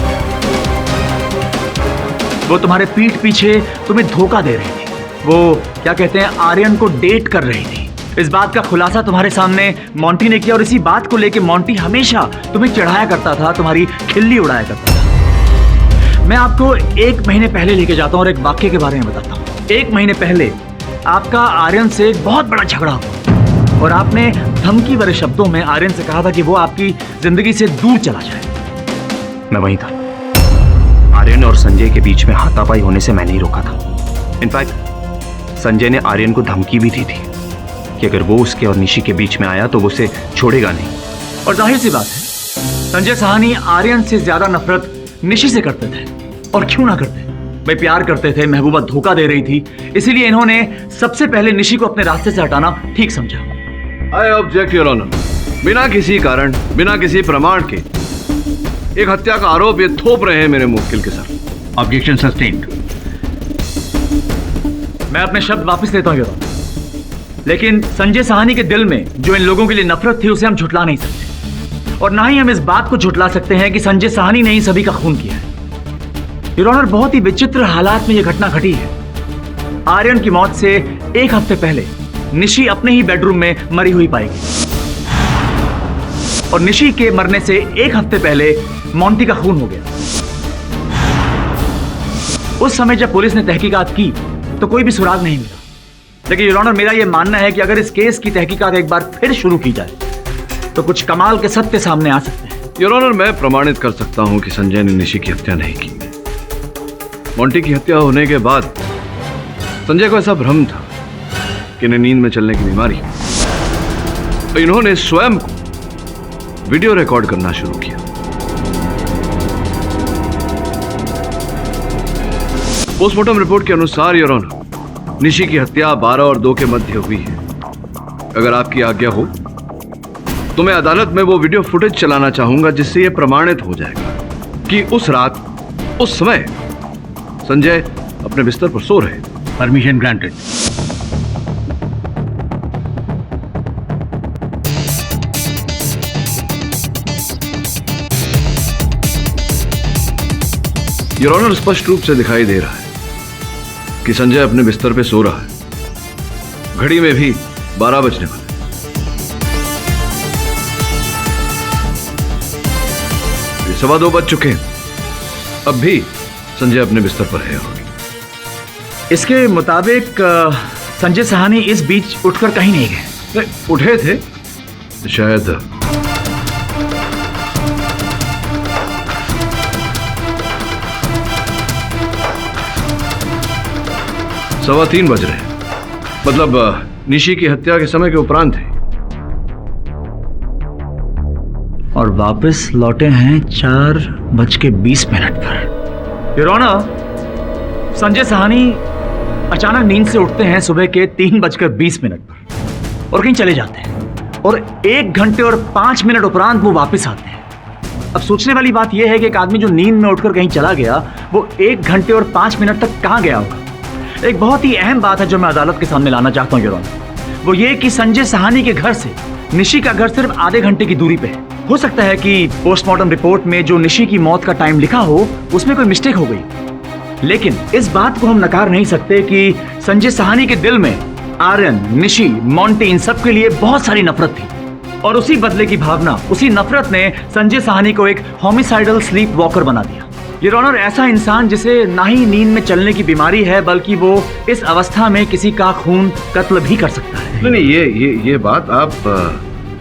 Speaker 20: वो तुम्हारे पीठ पीछे तुम्हें धोखा दे रही थी। वो क्या कहते हैं, आर्यन को डेट कर रही थी। इस बात का खुलासा तुम्हारे सामने मोंटी ने किया और इसी बात को लेके मोंटी हमेशा तुम्हें चढ़ाया करता था, तुम्हारी खिल्ली उड़ाया करता था। मैं आपको 1 महीने पहले लेके जाता हूं और एक वाक्य के बारे में बताता हूं। 1 महीने पहले आपका आर्यन से एक बहुत बड़ा झगड़ा हुआ और आपने धमकी भरे शब्दों में आर्यन से कहा था कि वो आपकी जिंदगी से दूर चला जाए। मैं वहीं था। आर्यन और संजय के बीच में हाथापाई होने से मैं नहीं रोका था। इनफैक्ट संजय ने आर्यन को धमकी भी दी थी कि अगर वो उसके और निशी के बीच में आया तो वो उसे छोड़ेगा नहीं। और जाहिर सी बात है, संजय साहनी आर्यन से ज्यादा नफरत निशी से करते थे। और क्यों ना करते, भाई प्यार करते थे, महबूबा धोखा दे रही थी, इसीलिए इन्होंने सबसे पहले निशी को अपने रास्ते से हटाना ठीक समझा।
Speaker 2: I object your honour. बिना किसी कारण, बिना किसी प्रमाण के एक हत्या का आरोप ये थोप रहे हैं मेरे मुवक्किल के सर।
Speaker 21: Objection sustained.
Speaker 20: मैं अपने शब्द वापस लेता हूं योर ऑनर। लेकिन संजय साहनी के दिल में जो इन लोगों के लिए नफरत थी उसे हम झुटला नहीं सकते और ना ही हम इस बात को झुटला सकते हैं कि संजय साहनी ने ही सभी का खून किया है। योर ऑनर, बहुत ही विचित्र हालात में यह घटना घटी है। आर्यन की मौत से 1 हफ्ते पहले निशी अपने ही बेडरूम में मरी हुई पाई गई और निशी के मरने से 1 हफ्ते पहले मोंटी का खून हो गया। उस समय जब पुलिस ने तहकीकात की तो कोई भी सुराग नहीं मिला। लेकिन योर ऑनर, मेरा यह मानना है कि अगर इस केस की तहकीकात एक बार फिर शुरू की जाए तो कुछ कमाल के सत्य सामने आ सकते हैं।
Speaker 2: योर ऑनर, मैं प्रमाणित कर सकता हूं कि संजय ने निशी की हत्या नहीं की। मोंटी की हत्या होने के बाद संजय को ऐसा भ्रम था कि इन्हें नींद में चलने की बीमारी है, तो इन्होंने स्वयं को वीडियो रिकॉर्ड करना शुरू किया। पोस्टमार्टम रिपोर्ट के अनुसार योर ऑनर, निशी की हत्या 12 और 2 के मध्य हुई है। अगर आपकी आज्ञा हो तो मैं अदालत में वो वीडियो फुटेज चलाना चाहूंगा जिससे यह प्रमाणित हो जाएगा कि उस रात, उस समय संजय अपने बिस्तर पर सो रहे।
Speaker 21: Permission granted.
Speaker 2: योर ऑनर, स्पष्ट रूप से दिखाई दे रहा है कि संजय अपने बिस्तर पे सो रहा है। घड़ी में भी 12 बजने वाले। 2:15 बज चुके हैं, अब भी संजय अपने बिस्तर पर है।
Speaker 20: इसके मुताबिक संजय साहनी इस बीच उठकर कहीं नहीं गए।
Speaker 2: उठे थे शायद। सवा 3 बज रहे हैं, मतलब निशी की हत्या के समय के उपरांत है।
Speaker 20: और वापस लौटे हैं 4:20 पर। योर ऑनर, संजय साहनी अचानक नींद से उठते हैं सुबह के 3:20 पर और कहीं चले जाते हैं और 1 घंटे और 5 मिनट उपरांत वो वापस आते हैं। अब सोचने वाली बात यह है कि एक आदमी जो नींद में उठकर कहीं चला गया वो 1 घंटे और 5 मिनट तक कहां गया होगा। एक बहुत ही अहम बात है जो मैं अदालत के सामने लाना चाहता हूं योर ऑनर, वो ये कि संजय साहनी के घर से निशी का घर सिर्फ आधे घंटे की दूरी पे है। हो सकता है कि पोस्टमार्टम रिपोर्ट में जो निशी की मौत का टाइम लिखा हो उसमें कोई मिस्टेक हो गई, लेकिन इस बात को हम नकार नहीं सकते कि संजय साहनी के दिल में आर्यन, निशी, मोंटी, इन सब के लिए बहुत सारी नफरत थी और उसी बदले की भावना, उसी नफरत ने संजय साहनी को एक होमिसाइडल स्लीप वॉकर बना दिया। योर ऑनर, ऐसा इंसान जिसे ना ही नींद में चलने की बीमारी है बल्कि वो इस अवस्था में किसी का खून कत्ल भी कर सकता है।
Speaker 2: नहीं, ये बात आप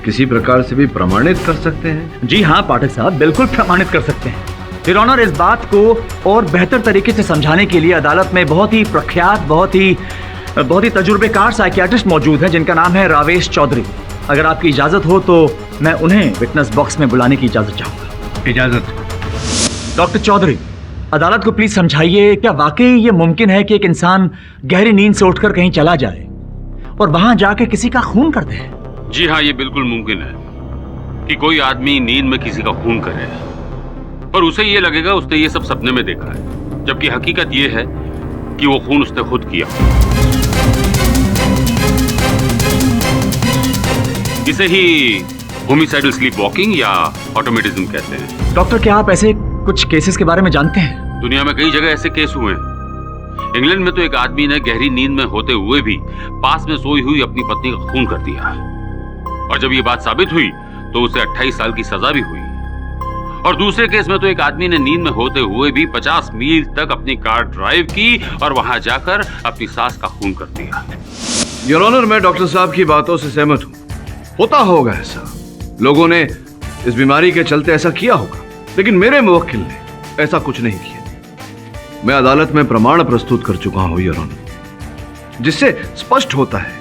Speaker 2: किसी प्रकार से भी प्रमाणित कर सकते हैं?
Speaker 20: जी हाँ पाठक साहब, बिल्कुल प्रमाणित कर सकते हैं। योर ऑनर, इस बात को और बेहतर तरीके से समझाने के लिए अदालत में बहुत ही प्रख्यात, बहुत ही तजुर्बेकार साइकियाट्रिस्ट मौजूद हैं जिनका नाम है रावेश चौधरी। अगर आपकी इजाजत हो तो मैं उन्हें विटनेस बॉक्स में बुलाने की इजाजत चाहूंगा।
Speaker 21: इजाजत।
Speaker 20: डॉक्टर चौधरी, अदालत को प्लीज समझाइए, क्या वाकई ये मुमकिन है कि एक इंसान गहरी नींद से उठकर कहीं चला जाए और वहां जाके किसी का खून कर दे?
Speaker 1: जी हाँ, ये बिल्कुल मुमकिन है कि कोई आदमी नींद में किसी का खून करे, पर उसे ये लगेगा उसने ये सब सपने में देखा है, जबकि हकीकत ये है कि वो खून उसने खुद किया। इसे ही होमिसाइडल स्लीप वॉकिंग या ऑटोमेटिज्म कहते हैं।
Speaker 20: डॉक्टर, क्या आप ऐसे कुछ केसेस के बारे में जानते हैं?
Speaker 1: दुनिया में कई जगह ऐसे केस हुए हैं। इंग्लैंड में तो एक आदमी ने गहरी नींद में होते हुए भी पास में सोई हुई अपनी पत्नी का खून कर दिया, और जब ये बात साबित हुई तो उसे 28 साल की सजा भी हुई। और दूसरे केस में तो एक आदमी ने नींद में होते हुए भी 50 मील तक अपनी कार ड्राइव की और वहां जाकर अपनी सास का खून कर दिया।
Speaker 2: योर ऑनर, मैं डॉक्टर साहब की बातों से सहमत हूँ। होता होगा ऐसा, लोगों ने इस बीमारी के चलते ऐसा किया होगा, लेकिन मेरे मुवक्किल ने ऐसा कुछ नहीं किया। मैं अदालत में प्रमाण प्रस्तुत कर चुका हूं योर ऑनर, जिससे स्पष्ट होता है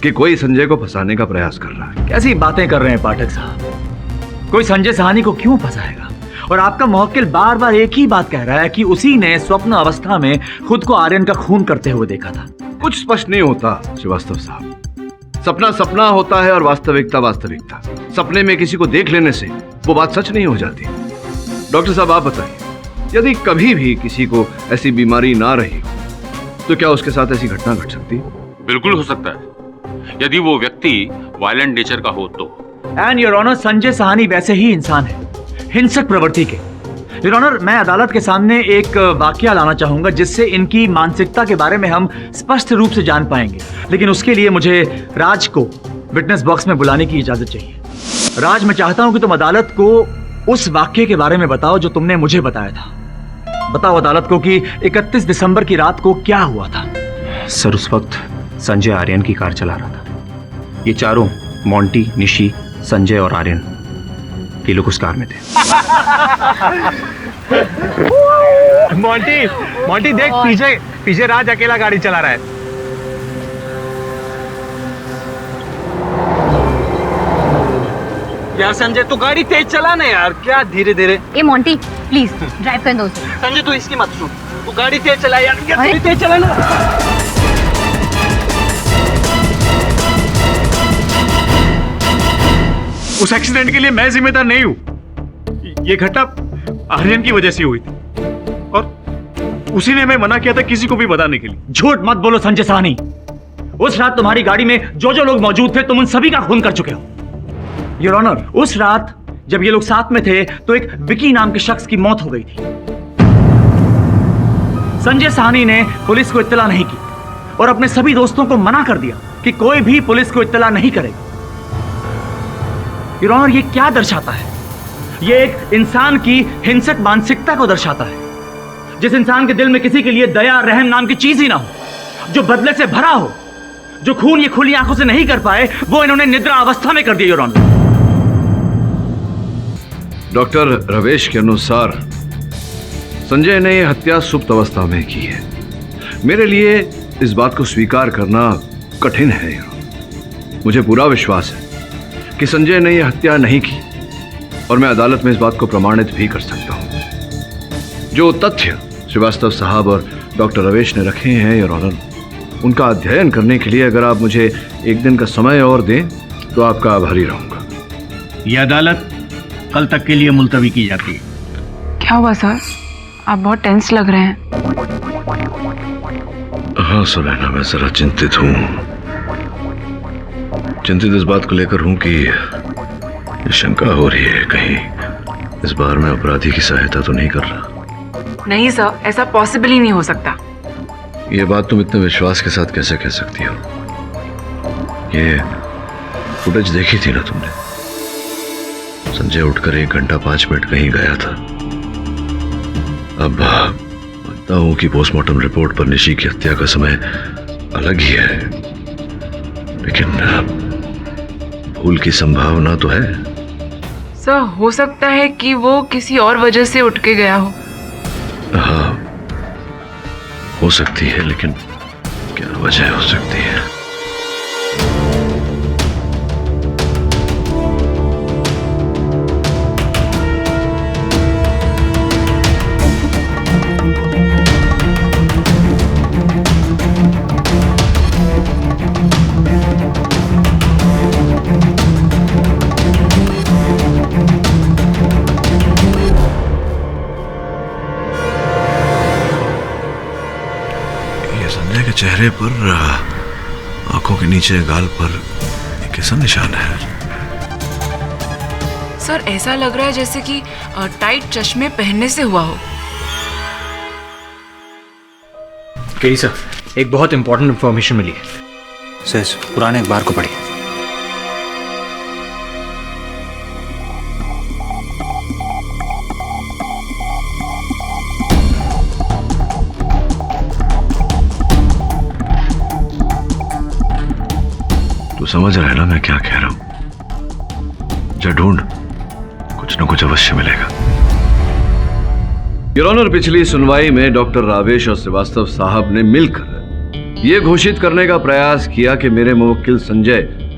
Speaker 2: कि कोई संजय को फंसाने का प्रयास कर रहा है।
Speaker 20: कैसी बातें कर रहे हैं पाठक साहब? कोई संजय सहानी को क्यों फंसाएगा? और आपका मुवक्किल बार बार एक ही बात कह रहा है कि उसी ने स्वप्न अवस्था में खुद को आर्यन का खून करते हुए देखा था।
Speaker 2: कुछ स्पष्ट नहीं होता श्रीवास्तव साहब। सपना सपना होता है और वास्तविकता वास्तविकता। सपने में किसी को देख लेने से वो बात सच नहीं हो जाती। डॉक्टर साहब, आप बताइए, यदि कभी भी किसी को ऐसी बीमारी ना रही हो तो क्या उसके साथ ऐसी घटना घट सकती है?
Speaker 1: बिल्कुल हो सकता है, यदि वो व्यक्ति वायलेंट नेचर का हो तो।
Speaker 20: And your honour, Sanjay Sahani वैसे ही इंसान है, हिंसक प्रवृत्ति के। योर ऑनर, मैं अदालत के सामने एक वाकया लाना चाहूंगा जिससे इनकी मानसिकता के बारे में हम स्पष्ट रूप से जान पाएंगे, लेकिन उसके लिए मुझे राज को विटनेस बॉक्स में बुलाने की इजाजत चाहिए। राज, मैं चाहता हूं कि तुम अदालत को उस वाकये के बारे में बताओ जो तुमने मुझे बताया था। बताओ अदालत को कि 31 दिसंबर की रात को क्या हुआ था।
Speaker 11: सर, उस वक्त संजय आर्यन की कार चला रहा था। ये चारों, मोंटी, निशी, संजय और आर्यन, ये लोग उस कार में थे।
Speaker 20: मोंटी देख, पीछे राज अकेला गाड़ी चला रहा है।
Speaker 22: यार संजय, तू गाड़ी तेज चला ना यार, क्या धीरे धीरे।
Speaker 23: ए मोंटी, प्लीज ड्राइव कर दो उसे।
Speaker 22: संजय, तू इसकी मत सुन, तू गाड़ी तेज चला यार, गाड़ी तेज चला ना।
Speaker 12: उस एक्सीडेंट के लिए मैं जिम्मेदार नहीं हूं। ये घटना आर्यन की वजह से हुई थी और उसी ने हमें मना किया था किसी को भी बताने के लिए।
Speaker 20: झूठ मत बोलो संजय सहानी। उस रात तुम्हारी गाड़ी में जो जो लोग मौजूद थे, तुम उन सभी का खून कर चुके हो। योर ऑनर, उस रात जब ये लोग साथ में थे तो एक विकी नाम के शख्स की मौत हो गई थी। संजय सहानी ने पुलिस को इत्तला नहीं की और अपने सभी दोस्तों को मना कर दिया कि कोई भी पुलिस को इत्तला नहीं करेगा। योर ऑनर, ये क्या दर्शाता है? ये एक इंसान की हिंसक मानसिकता को दर्शाता है। जिस इंसान के दिल में किसी के लिए दया, रहम नाम की चीज ही ना हो, जो बदले से भरा हो, जो खून ये खुली आंखों से नहीं कर पाए, वो इन्होंने निद्रा अवस्था में कर दिया। योर ऑनर,
Speaker 2: डॉक्टर रवेश के अनुसार संजय ने यह हत्या सुप्त अवस्था में की है। मेरे लिए इस बात को स्वीकार करना कठिन है। मुझे पूरा विश्वास है कि संजय ने यह हत्या नहीं की और मैं अदालत में इस बात को प्रमाणित भी कर सकता हूं। जो तथ्य श्रीवास्तव साहब और डॉक्टर रवेश ने रखे हैं योर ऑनर, उनका अध्ययन करने के लिए अगर आप मुझे एक दिन का समय और दें तो आपका आभारी रहूंगा।
Speaker 21: यह अदालत कल तक के लिए मुलतवी की जाती है।
Speaker 24: क्या हुआ सर? आप बहुत टेंस लग रहे हैं।
Speaker 2: हाँ सुनैना, मैं जरा चिंतित हूँ। चिंतित इस बात को लेकर हूँ कि शंका हो रही है कहीं इस बार मैं अपराधी की सहायता तो नहीं कर रहा।
Speaker 24: नहीं सर, ऐसा पॉसिबल ही नहीं हो सकता।
Speaker 2: ये बात तुम इतने विश्वास के साथ कैसे कह सकती हो? ये फुटेज देखी थी ना तुमने? संजय उठकर 1 घंटा 5 मिनट कहीं गया था। अब मानता हूं कि पोस्टमार्टम रिपोर्ट पर निशी की हत्या का समय अलग ही है, लेकिन भूल की संभावना तो है।
Speaker 24: सर, हो सकता है कि वो किसी और वजह से उठ के गया हो।
Speaker 2: हाँ, हो सकती है, लेकिन क्या वजह हो सकती है? चेहरे पर, आंखों के नीचे गाल पर कैसा निशान है?
Speaker 24: सर ऐसा लग रहा है जैसे कि टाइट चश्मे पहनने से हुआ हो।
Speaker 20: केरी सर, एक बहुत इंपॉर्टेंट इंफॉर्मेशन मिली है।
Speaker 11: सर पुराने अखबार को पढ़िए।
Speaker 2: तू समझ रहा है ना मैं क्या कह रहा हूं? जा ढूंढ, कुछ न कुछ अवश्य मिलेगा। योर ऑनर, पिछली सुनवाई में डॉक्टर रावेश और श्रीवास्तव साहब ने मिलकर यह घोषित करने का प्रयास किया कि मेरे मुवक्किल संजय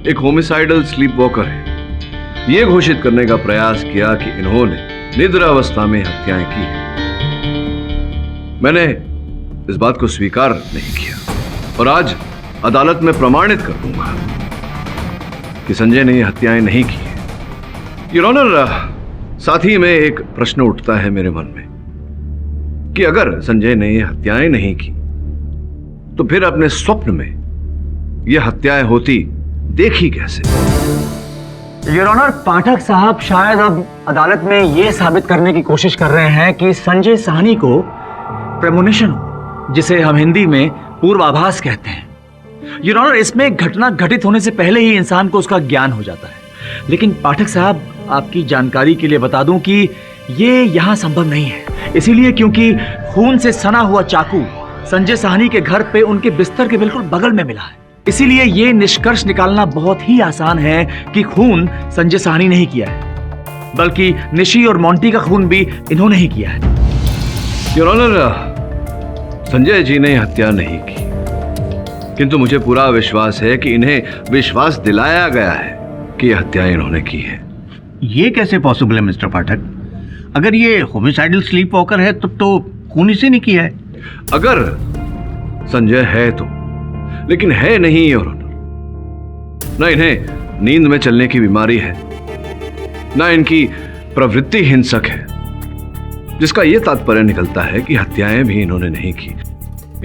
Speaker 2: एक होमिसाइडल स्लीप वॉकर है। यह घोषित करने का प्रयास किया कि इन्होंने निद्रावस्था में हत्याएं की हैं। मैंने इस बात को स्वीकार नहीं किया और आज अदालत में प्रमाणित कर दूंगा कि संजय ने ये हत्याएं नहीं की है। योर ऑनर, साथ ही में एक प्रश्न उठता है मेरे मन में कि अगर संजय ने ये हत्याएं नहीं की तो फिर अपने स्वप्न में ये हत्याएं होती देखी कैसे?
Speaker 20: योर ऑनर, पाठक साहब शायद अब अदालत में यह साबित करने की कोशिश कर रहे हैं कि संजय साहनी को प्रेमोनिशन, जिसे हम हिंदी में पूर्वाभास कहते हैं। योर ऑनर, इसमें घटना घटित होने से पहले ही इंसान को उसका ज्ञान हो जाता है। लेकिन पाठक साहब, आपकी जानकारी के लिए बता दूं कि ये यहां संभव नहीं है। इसीलिए क्योंकि खून से सना हुआ चाकू संजय साहनी के घर पे उनके बिस्तर के बिल्कुल बगल में मिला है। इसीलिए ये निष्कर्ष निकालना बहुत ही आसान है कि खून संजय साहनी ने ही किया है, बल्कि निशी और मोंटी का खून भी इन्होंने ही किया है।
Speaker 2: योर ऑनर, संजय जी ने हत्या नहीं की, किंतु मुझे पूरा विश्वास है कि इन्हें विश्वास दिलाया गया है कि यह हत्या इन्होंने की है।
Speaker 21: ये कैसे पॉसिबल है मिस्टर पाठक? अगर ये होमिसाइडल स्लीप वॉकर है तब तो खून इसे नहीं किया है।
Speaker 2: अगर संजय है तो, लेकिन है नहीं योर ऑनर। न इन्हें नींद में चलने की बीमारी है, न इनकी प्रवृत्ति हिंसक है, जिसका यह तात्पर्य निकलता है कि हत्याएं भी इन्होंने नहीं की।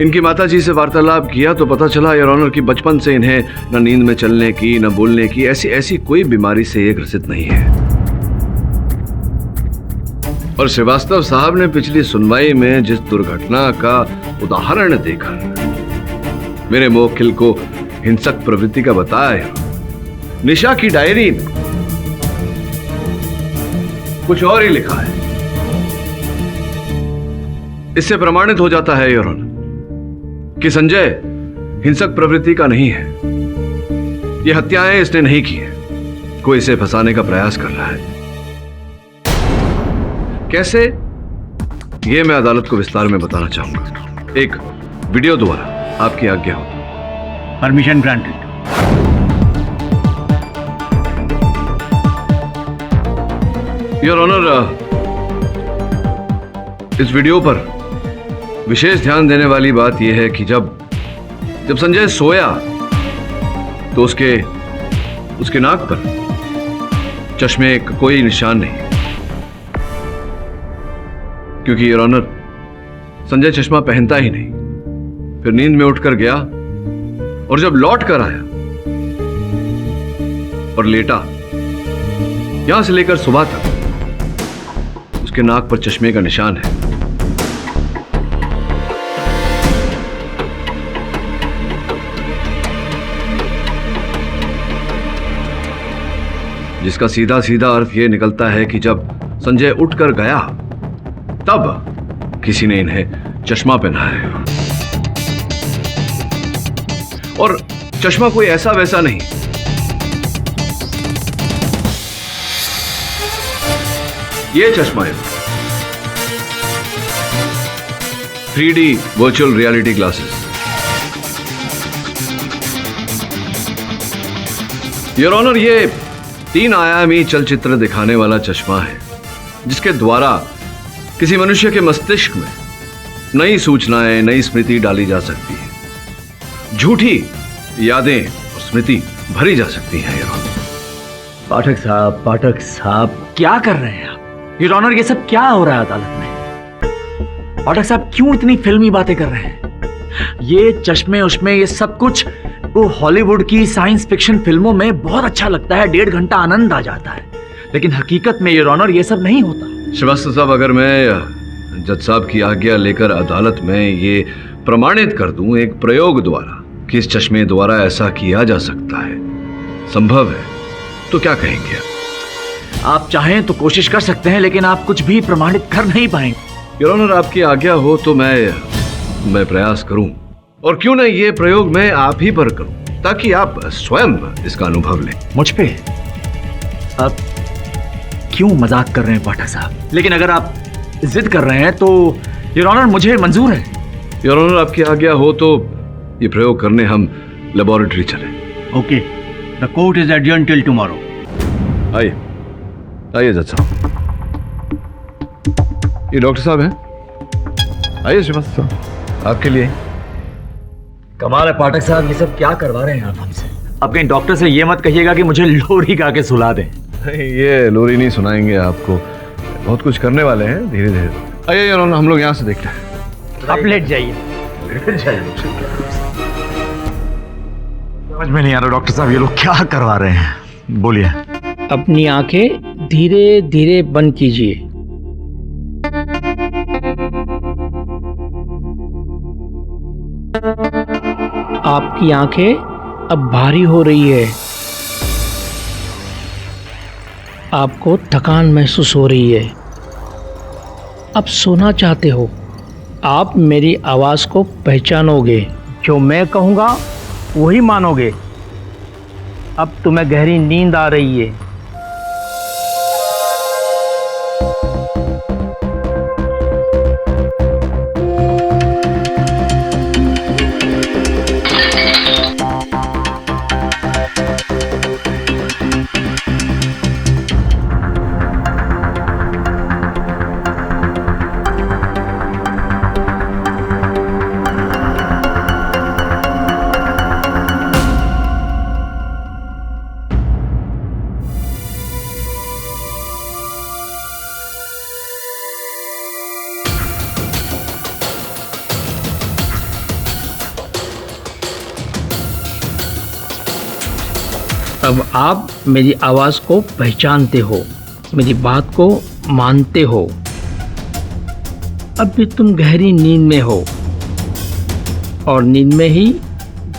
Speaker 2: इनकी माताजी से वार्तालाप किया तो पता चला योर ऑनर कि बचपन से इन्हें न नींद में चलने की, न बोलने की ऐसी कोई बीमारी से ये ग्रसित नहीं है। और श्रीवास्तव साहब ने पिछली सुनवाई में जिस दुर्घटना का उदाहरण देकर मेरे मुवक्किल को हिंसक प्रवृत्ति का बताया, निशा की डायरी में कुछ और ही लिखा है। इससे प्रमाणित हो जाता है योर ऑनर कि संजय हिंसक प्रवृत्ति का नहीं है। यह हत्याएं इसने नहीं की है, कोई इसे फंसाने का प्रयास कर रहा है। कैसे, यह मैं अदालत को विस्तार में बताना चाहूंगा, एक वीडियो द्वारा। आपकी आज्ञा हो।
Speaker 21: Permission granted.
Speaker 2: योर ऑनर, इस वीडियो पर विशेष ध्यान देने वाली बात यह है कि जब संजय सोया तो उसके नाक पर चश्मे का कोई निशान नहीं, क्योंकि योर ऑनर संजय चश्मा पहनता ही नहीं। फिर नींद में उठकर गया और जब लौट कर आया और लेटा, यहां से लेकर सुबह तक उसके नाक पर चश्मे का निशान है। जिसका सीधा सीधा अर्थ यह निकलता है कि जब संजय उठकर गया तब किसी ने इन्हें चश्मा पहना है। और चश्मा कोई ऐसा वैसा नहीं, ये चश्मा है 3D virtual reality glasses. Your honour, ये 3 आयामी चलचित्र दिखाने वाला चश्मा है, जिसके द्वारा किसी मनुष्य के मस्तिष्क में नई सूचनाएं, नई स्मृति डाली जा सकती है, झूठी यादें और स्मृति भरी जा सकती हैं।
Speaker 20: पाठक साहब क्या कर रहे हैं आप? योर ऑनर, ये सब क्या हो रहा है अदालत में? पाठक साहब क्यों इतनी फिल्मी बातें कर रहे हैं? ये चश्मे उश्मे ये सब कुछ वो हॉलीवुड की साइंस फिक्शन फिल्मों में बहुत अच्छा लगता है, 1.5 घंटा आनंद आ जाता है, लेकिन हकीकत में योर ऑनर ये सब नहीं होता।
Speaker 2: श्रीवास्तव साहब, अगर मैं जज साहब की आज्ञा लेकर अदालत में ये प्रमाणित कर दूं एक प्रयोग द्वारा कि इस चश्मे द्वारा ऐसा किया जा सकता है, संभव है, तो क्या कहेंगे?
Speaker 20: आप चाहें तो कोशिश कर सकते हैं, लेकिन आप कुछ भी प्रमाणित कर नहीं पाएंगे।
Speaker 2: योर ऑनर, आपकी आज्ञा हो तो मैं प्रयास करूं, और क्यों नहीं ये प्रयोग मैं आप ही पर करूं, ताकि आप स्वयं इसका अनुभव लें।
Speaker 20: मुझ पे आप क्यों मजाक कर रहे हैं पाठक साहब? लेकिन अगर आप जिद कर रहे हैं तो योर ऑनर मुझे मंजूर है।
Speaker 2: योर ऑनर, आपकी आज्ञा हो तो ये प्रयोग करने हम लेबोरेटरी चलें।
Speaker 21: Okay, the court is adjourn till tomorrow.
Speaker 2: आइए आइए जज साहब। ये डॉक्टर साहब हैं, आइए श्रीवास्तव साहब, आपके लिए।
Speaker 20: कमाल है पाठक साहब, ये सब क्या करवा रहे हैं आप हमसे? अब कहीं डॉक्टर से ये मत कहिएगा कि मुझे लोरी गा के सुला दें।
Speaker 2: ये लोरी नहीं सुनाएंगे आपको, बहुत कुछ करने वाले हैं धीरे धीरे। आइए यार, हम लोग यहाँ से देखते हैं।
Speaker 20: आप लेट जाइए। समझ में नहीं आ रहा डॉक्टर साहब, ये लोग क्या करवा रहे हैं, बोलिए।
Speaker 3: अपनी आंखें धीरे धीरे बंद कीजिए। आपकी आंखें अब भारी हो रही है, आपको थकान महसूस हो रही है, अब सोना चाहते हो। आप मेरी आवाज़ को पहचानोगे, जो मैं कहूँगा वही मानोगे। अब तुम्हें गहरी नींद आ रही है। अब आप मेरी आवाज़ को पहचानते हो, मेरी बात को मानते हो। अब भी तुम गहरी नींद में हो, और नींद में ही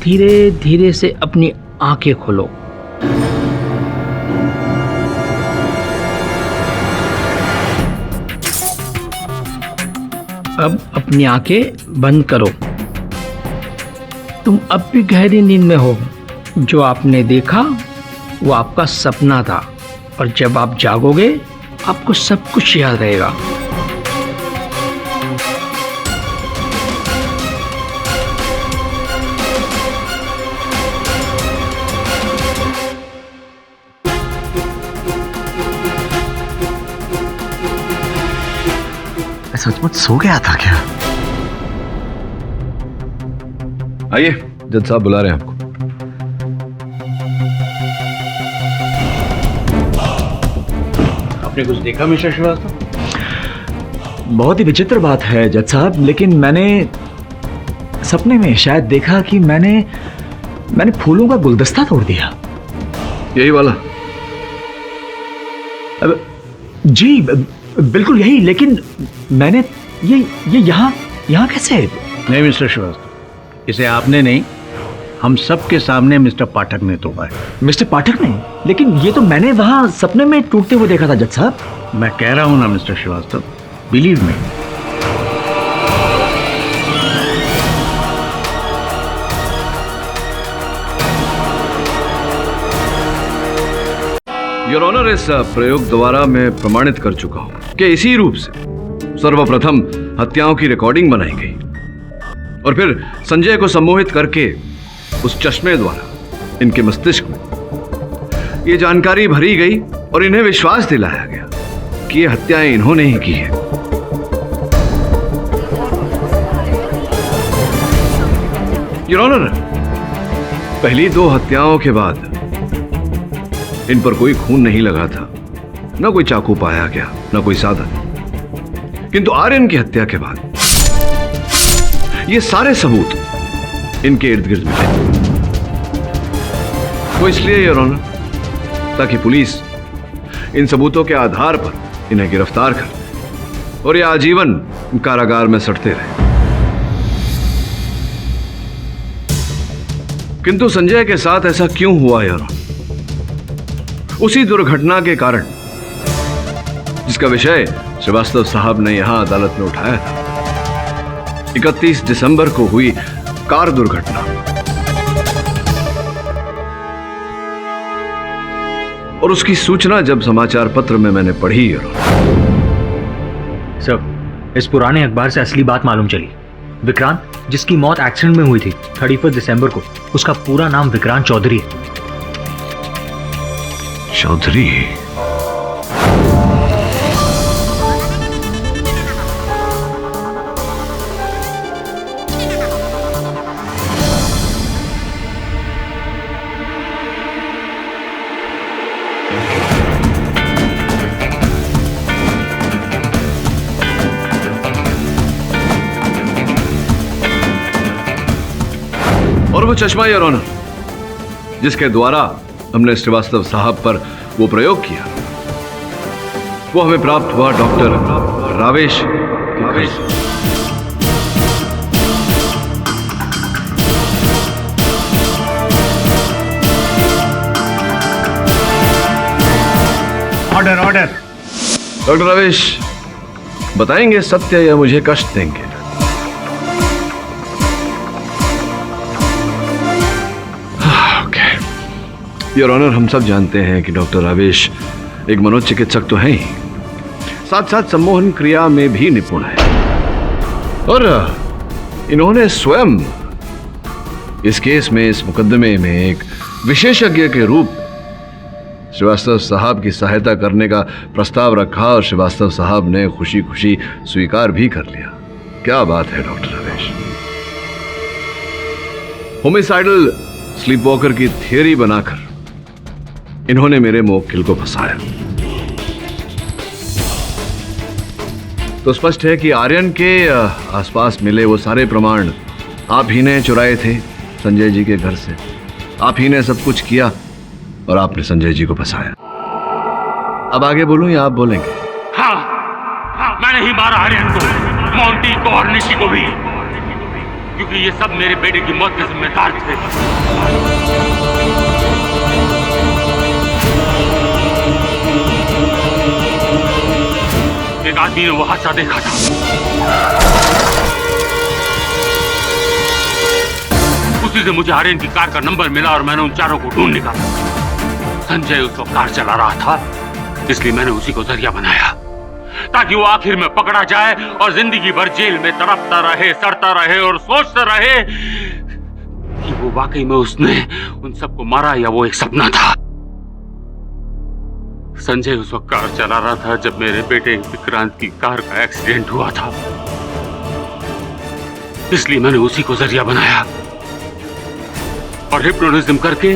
Speaker 3: धीरे धीरे से अपनी आंखें खोलो। अब अपनी आंखें बंद करो। तुम अब भी गहरी नींद में हो। जो आपने देखा वो आपका सपना था, और जब आप जागोगे आपको सब कुछ याद रहेगा।
Speaker 20: सचमुच सो गया था क्या?
Speaker 2: आइए, जज साहब बुला रहे हैं आपको।
Speaker 21: आपने कुछ देखा मिस्टर श्रीवास्तव?
Speaker 20: बहुत ही विचित्र बात है जज साहब, लेकिन मैंने सपने में शायद देखा कि मैंने फूलों का गुलदस्ता तोड़ दिया।
Speaker 2: यही वाला?
Speaker 20: अब जी बिल्कुल यही, लेकिन मैंने ये यहाँ कैसे?
Speaker 21: नहीं मिस्टर श्रीवास्तव, इसे आपने नहीं, हम सबके सामने मिस्टर पाठक ने तोड़ा है।
Speaker 20: मिस्टर पाठक ने? लेकिन ये तो मैंने वहां सपने में टूटते हुए देखा था जज साहब।
Speaker 21: मैं कह रहा हूं ना mister Srivastava, believe me.
Speaker 2: Your honour, इस प्रयोग द्वारा मैं प्रमाणित कर चुका हूं कि इसी रूप से सर्वप्रथम हत्याओं की रिकॉर्डिंग बनाई गई, और फिर संजय को सम्मोहित करके उस चश्मे द्वारा इनके मस्तिष्क में ये जानकारी भरी गई, और इन्हें विश्वास दिलाया गया कि ये हत्याएं इन्होंने ही की है। योर ऑनर, पहली 2 हत्याओं के बाद इन पर कोई खून नहीं लगा था, ना कोई चाकू पाया गया, ना कोई साधन। किंतु आर्यन की हत्या के बाद ये सारे सबूत इनके इर्द गिर्द मिले। वो इसलिए योर ऑनर, ताकि पुलिस इन सबूतों के आधार पर इन्हें गिरफ्तार कर और ये आजीवन कारागार में सड़ते रहे। किंतु संजय के साथ ऐसा क्यों हुआ योर ऑनर? उसी दुर्घटना के कारण जिसका विषय श्रीवास्तव साहब ने यहां अदालत में उठाया था। 31 दिसंबर को हुई कार दुर्घटना। और उसकी सूचना जब समाचार पत्र में मैंने पढ़ी
Speaker 20: सर, इस पुराने अखबार से असली बात मालूम चली। विक्रांत, जिसकी मौत एक्सीडेंट में हुई थी 31 दिसंबर को, उसका पूरा नाम विक्रांत चौधरी है।
Speaker 2: चौधरी? और वो चश्मा योर ऑनर, जिसके द्वारा हमने श्रीवास्तव साहब पर वो प्रयोग किया, वो हमें प्राप्त हुआ डॉक्टर रावेश के घर से।
Speaker 21: Order order.
Speaker 2: डॉक्टर रावेश, बताएंगे सत्य या मुझे कष्ट देंगे? योर ऑनर, हम सब जानते हैं कि डॉक्टर रावेश एक मनोचिकित्सक तो हैं ही, साथ साथ सम्मोहन क्रिया में भी निपुण है। और इन्होंने स्वयं इस केस में, इस मुकदमे में एक विशेषज्ञ के रूप श्रीवास्तव साहब की सहायता करने का प्रस्ताव रखा और श्रीवास्तव साहब ने खुशी खुशी स्वीकार भी कर लिया। क्या बात है डॉक्टर रावेश। होमिसाइडल स्लीपवॉकर की थियरी बनाकर इन्होंने मेरे मुवक्किल को फंसाया। तो स्पष्ट है कि आर्यन के आसपास मिले वो सारे प्रमाण आप ही ने चुराए थे संजय जी के घर से। आप ही ने सब कुछ किया और आपने संजय जी को फंसाया। अब आगे बोलूं या आप बोलेंगे?
Speaker 1: हाँ, मैंने ही मारा आर्यन को, मोंटी को और निशी को भी, क्योंकि ये सब मेरे बेटे की मौत के जिम्मेदार थे। एक आदमी ने वो हादसा देखा था। उसी से मुझे आर्यन की कार का नंबर मिला और मैंने उन चारों को ढूंढ निकाला। संजय उस वक्त कार चला रहा था, इसलिए मैंने उसी को जरिया बनाया ताकि वो आखिर में पकड़ा जाए और जिंदगी भर जेल में तड़पता रहे, सड़ता रहे और सोचता रहे कि वो वाकई में उसने उन सबको मारा या वो एक सपना था। संजय उस वक्त कार चला रहा था जब मेरे बेटे विक्रांत की कार का एक्सीडेंट हुआ था, इसलिए मैंने उसी को जरिया बनाया और हिप्नोटिज्म करके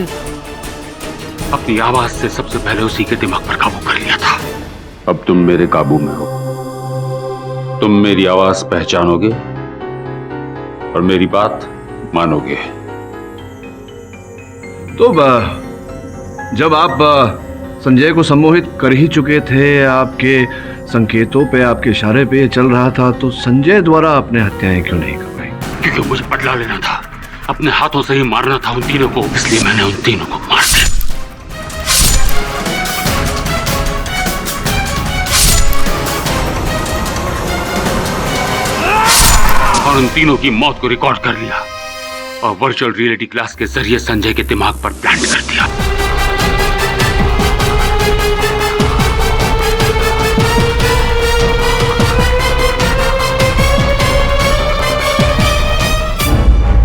Speaker 1: अपनी आवाज से सबसे पहले उसी के दिमाग पर काबू कर लिया था। अब तुम मेरे काबू में हो, तुम मेरी आवाज पहचानोगे और मेरी बात मानोगे।
Speaker 2: तो जब आप संजय को सम्मोहित कर ही चुके थे, आपके संकेतों पे, आपके इशारे पे चल रहा था, तो संजय द्वारा आपने हत्याएं क्यों नहीं करवाई?
Speaker 1: क्योंकि मुझे बदला लेना था, अपने हाथों से ही मारना था उन तीनों को, इसलिए मैंने उन तीनों को मार दिया। और उन तीनों की मौत को रिकॉर्ड कर लिया और वर्चुअल रियलिटी क्लास के जरिए संजय के दिमाग पर प्लांट कर दिया।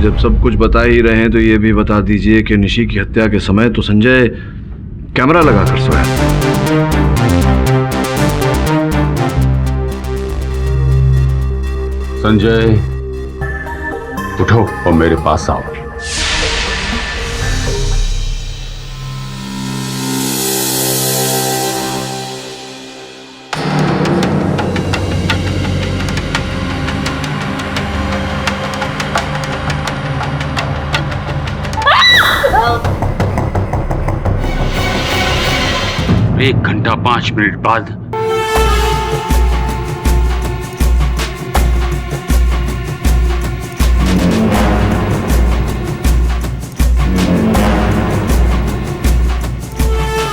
Speaker 2: जब सब कुछ बता ही रहे हैं तो ये भी बता दीजिए कि निशी की हत्या के समय तो संजय कैमरा लगाकर सोया।
Speaker 1: संजय, उठो और मेरे पास आओ। 1 घंटा 5 मिनट बाद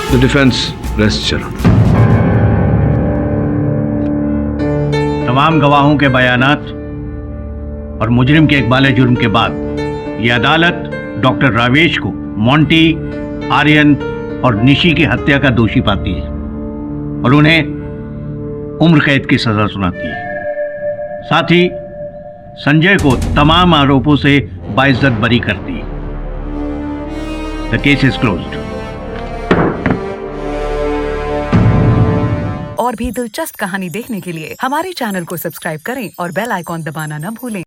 Speaker 2: द डिफेंस रेस्ट चरण।
Speaker 21: तमाम गवाहों के बयानात और मुजरिम के इकबाल जुर्म के बाद ये अदालत डॉक्टर रावेश को मोंटी, आर्यन और निशी की हत्या का दोषी पाती है और उन्हें उम्र कैद की सजा सुनाती है। साथ ही संजय को तमाम आरोपों से बाइज्जत बरी करती है। The case is closed.
Speaker 4: और भी दिलचस्प कहानी देखने के लिए हमारे चैनल को सब्सक्राइब करें और बेल आइकॉन दबाना न भूलें।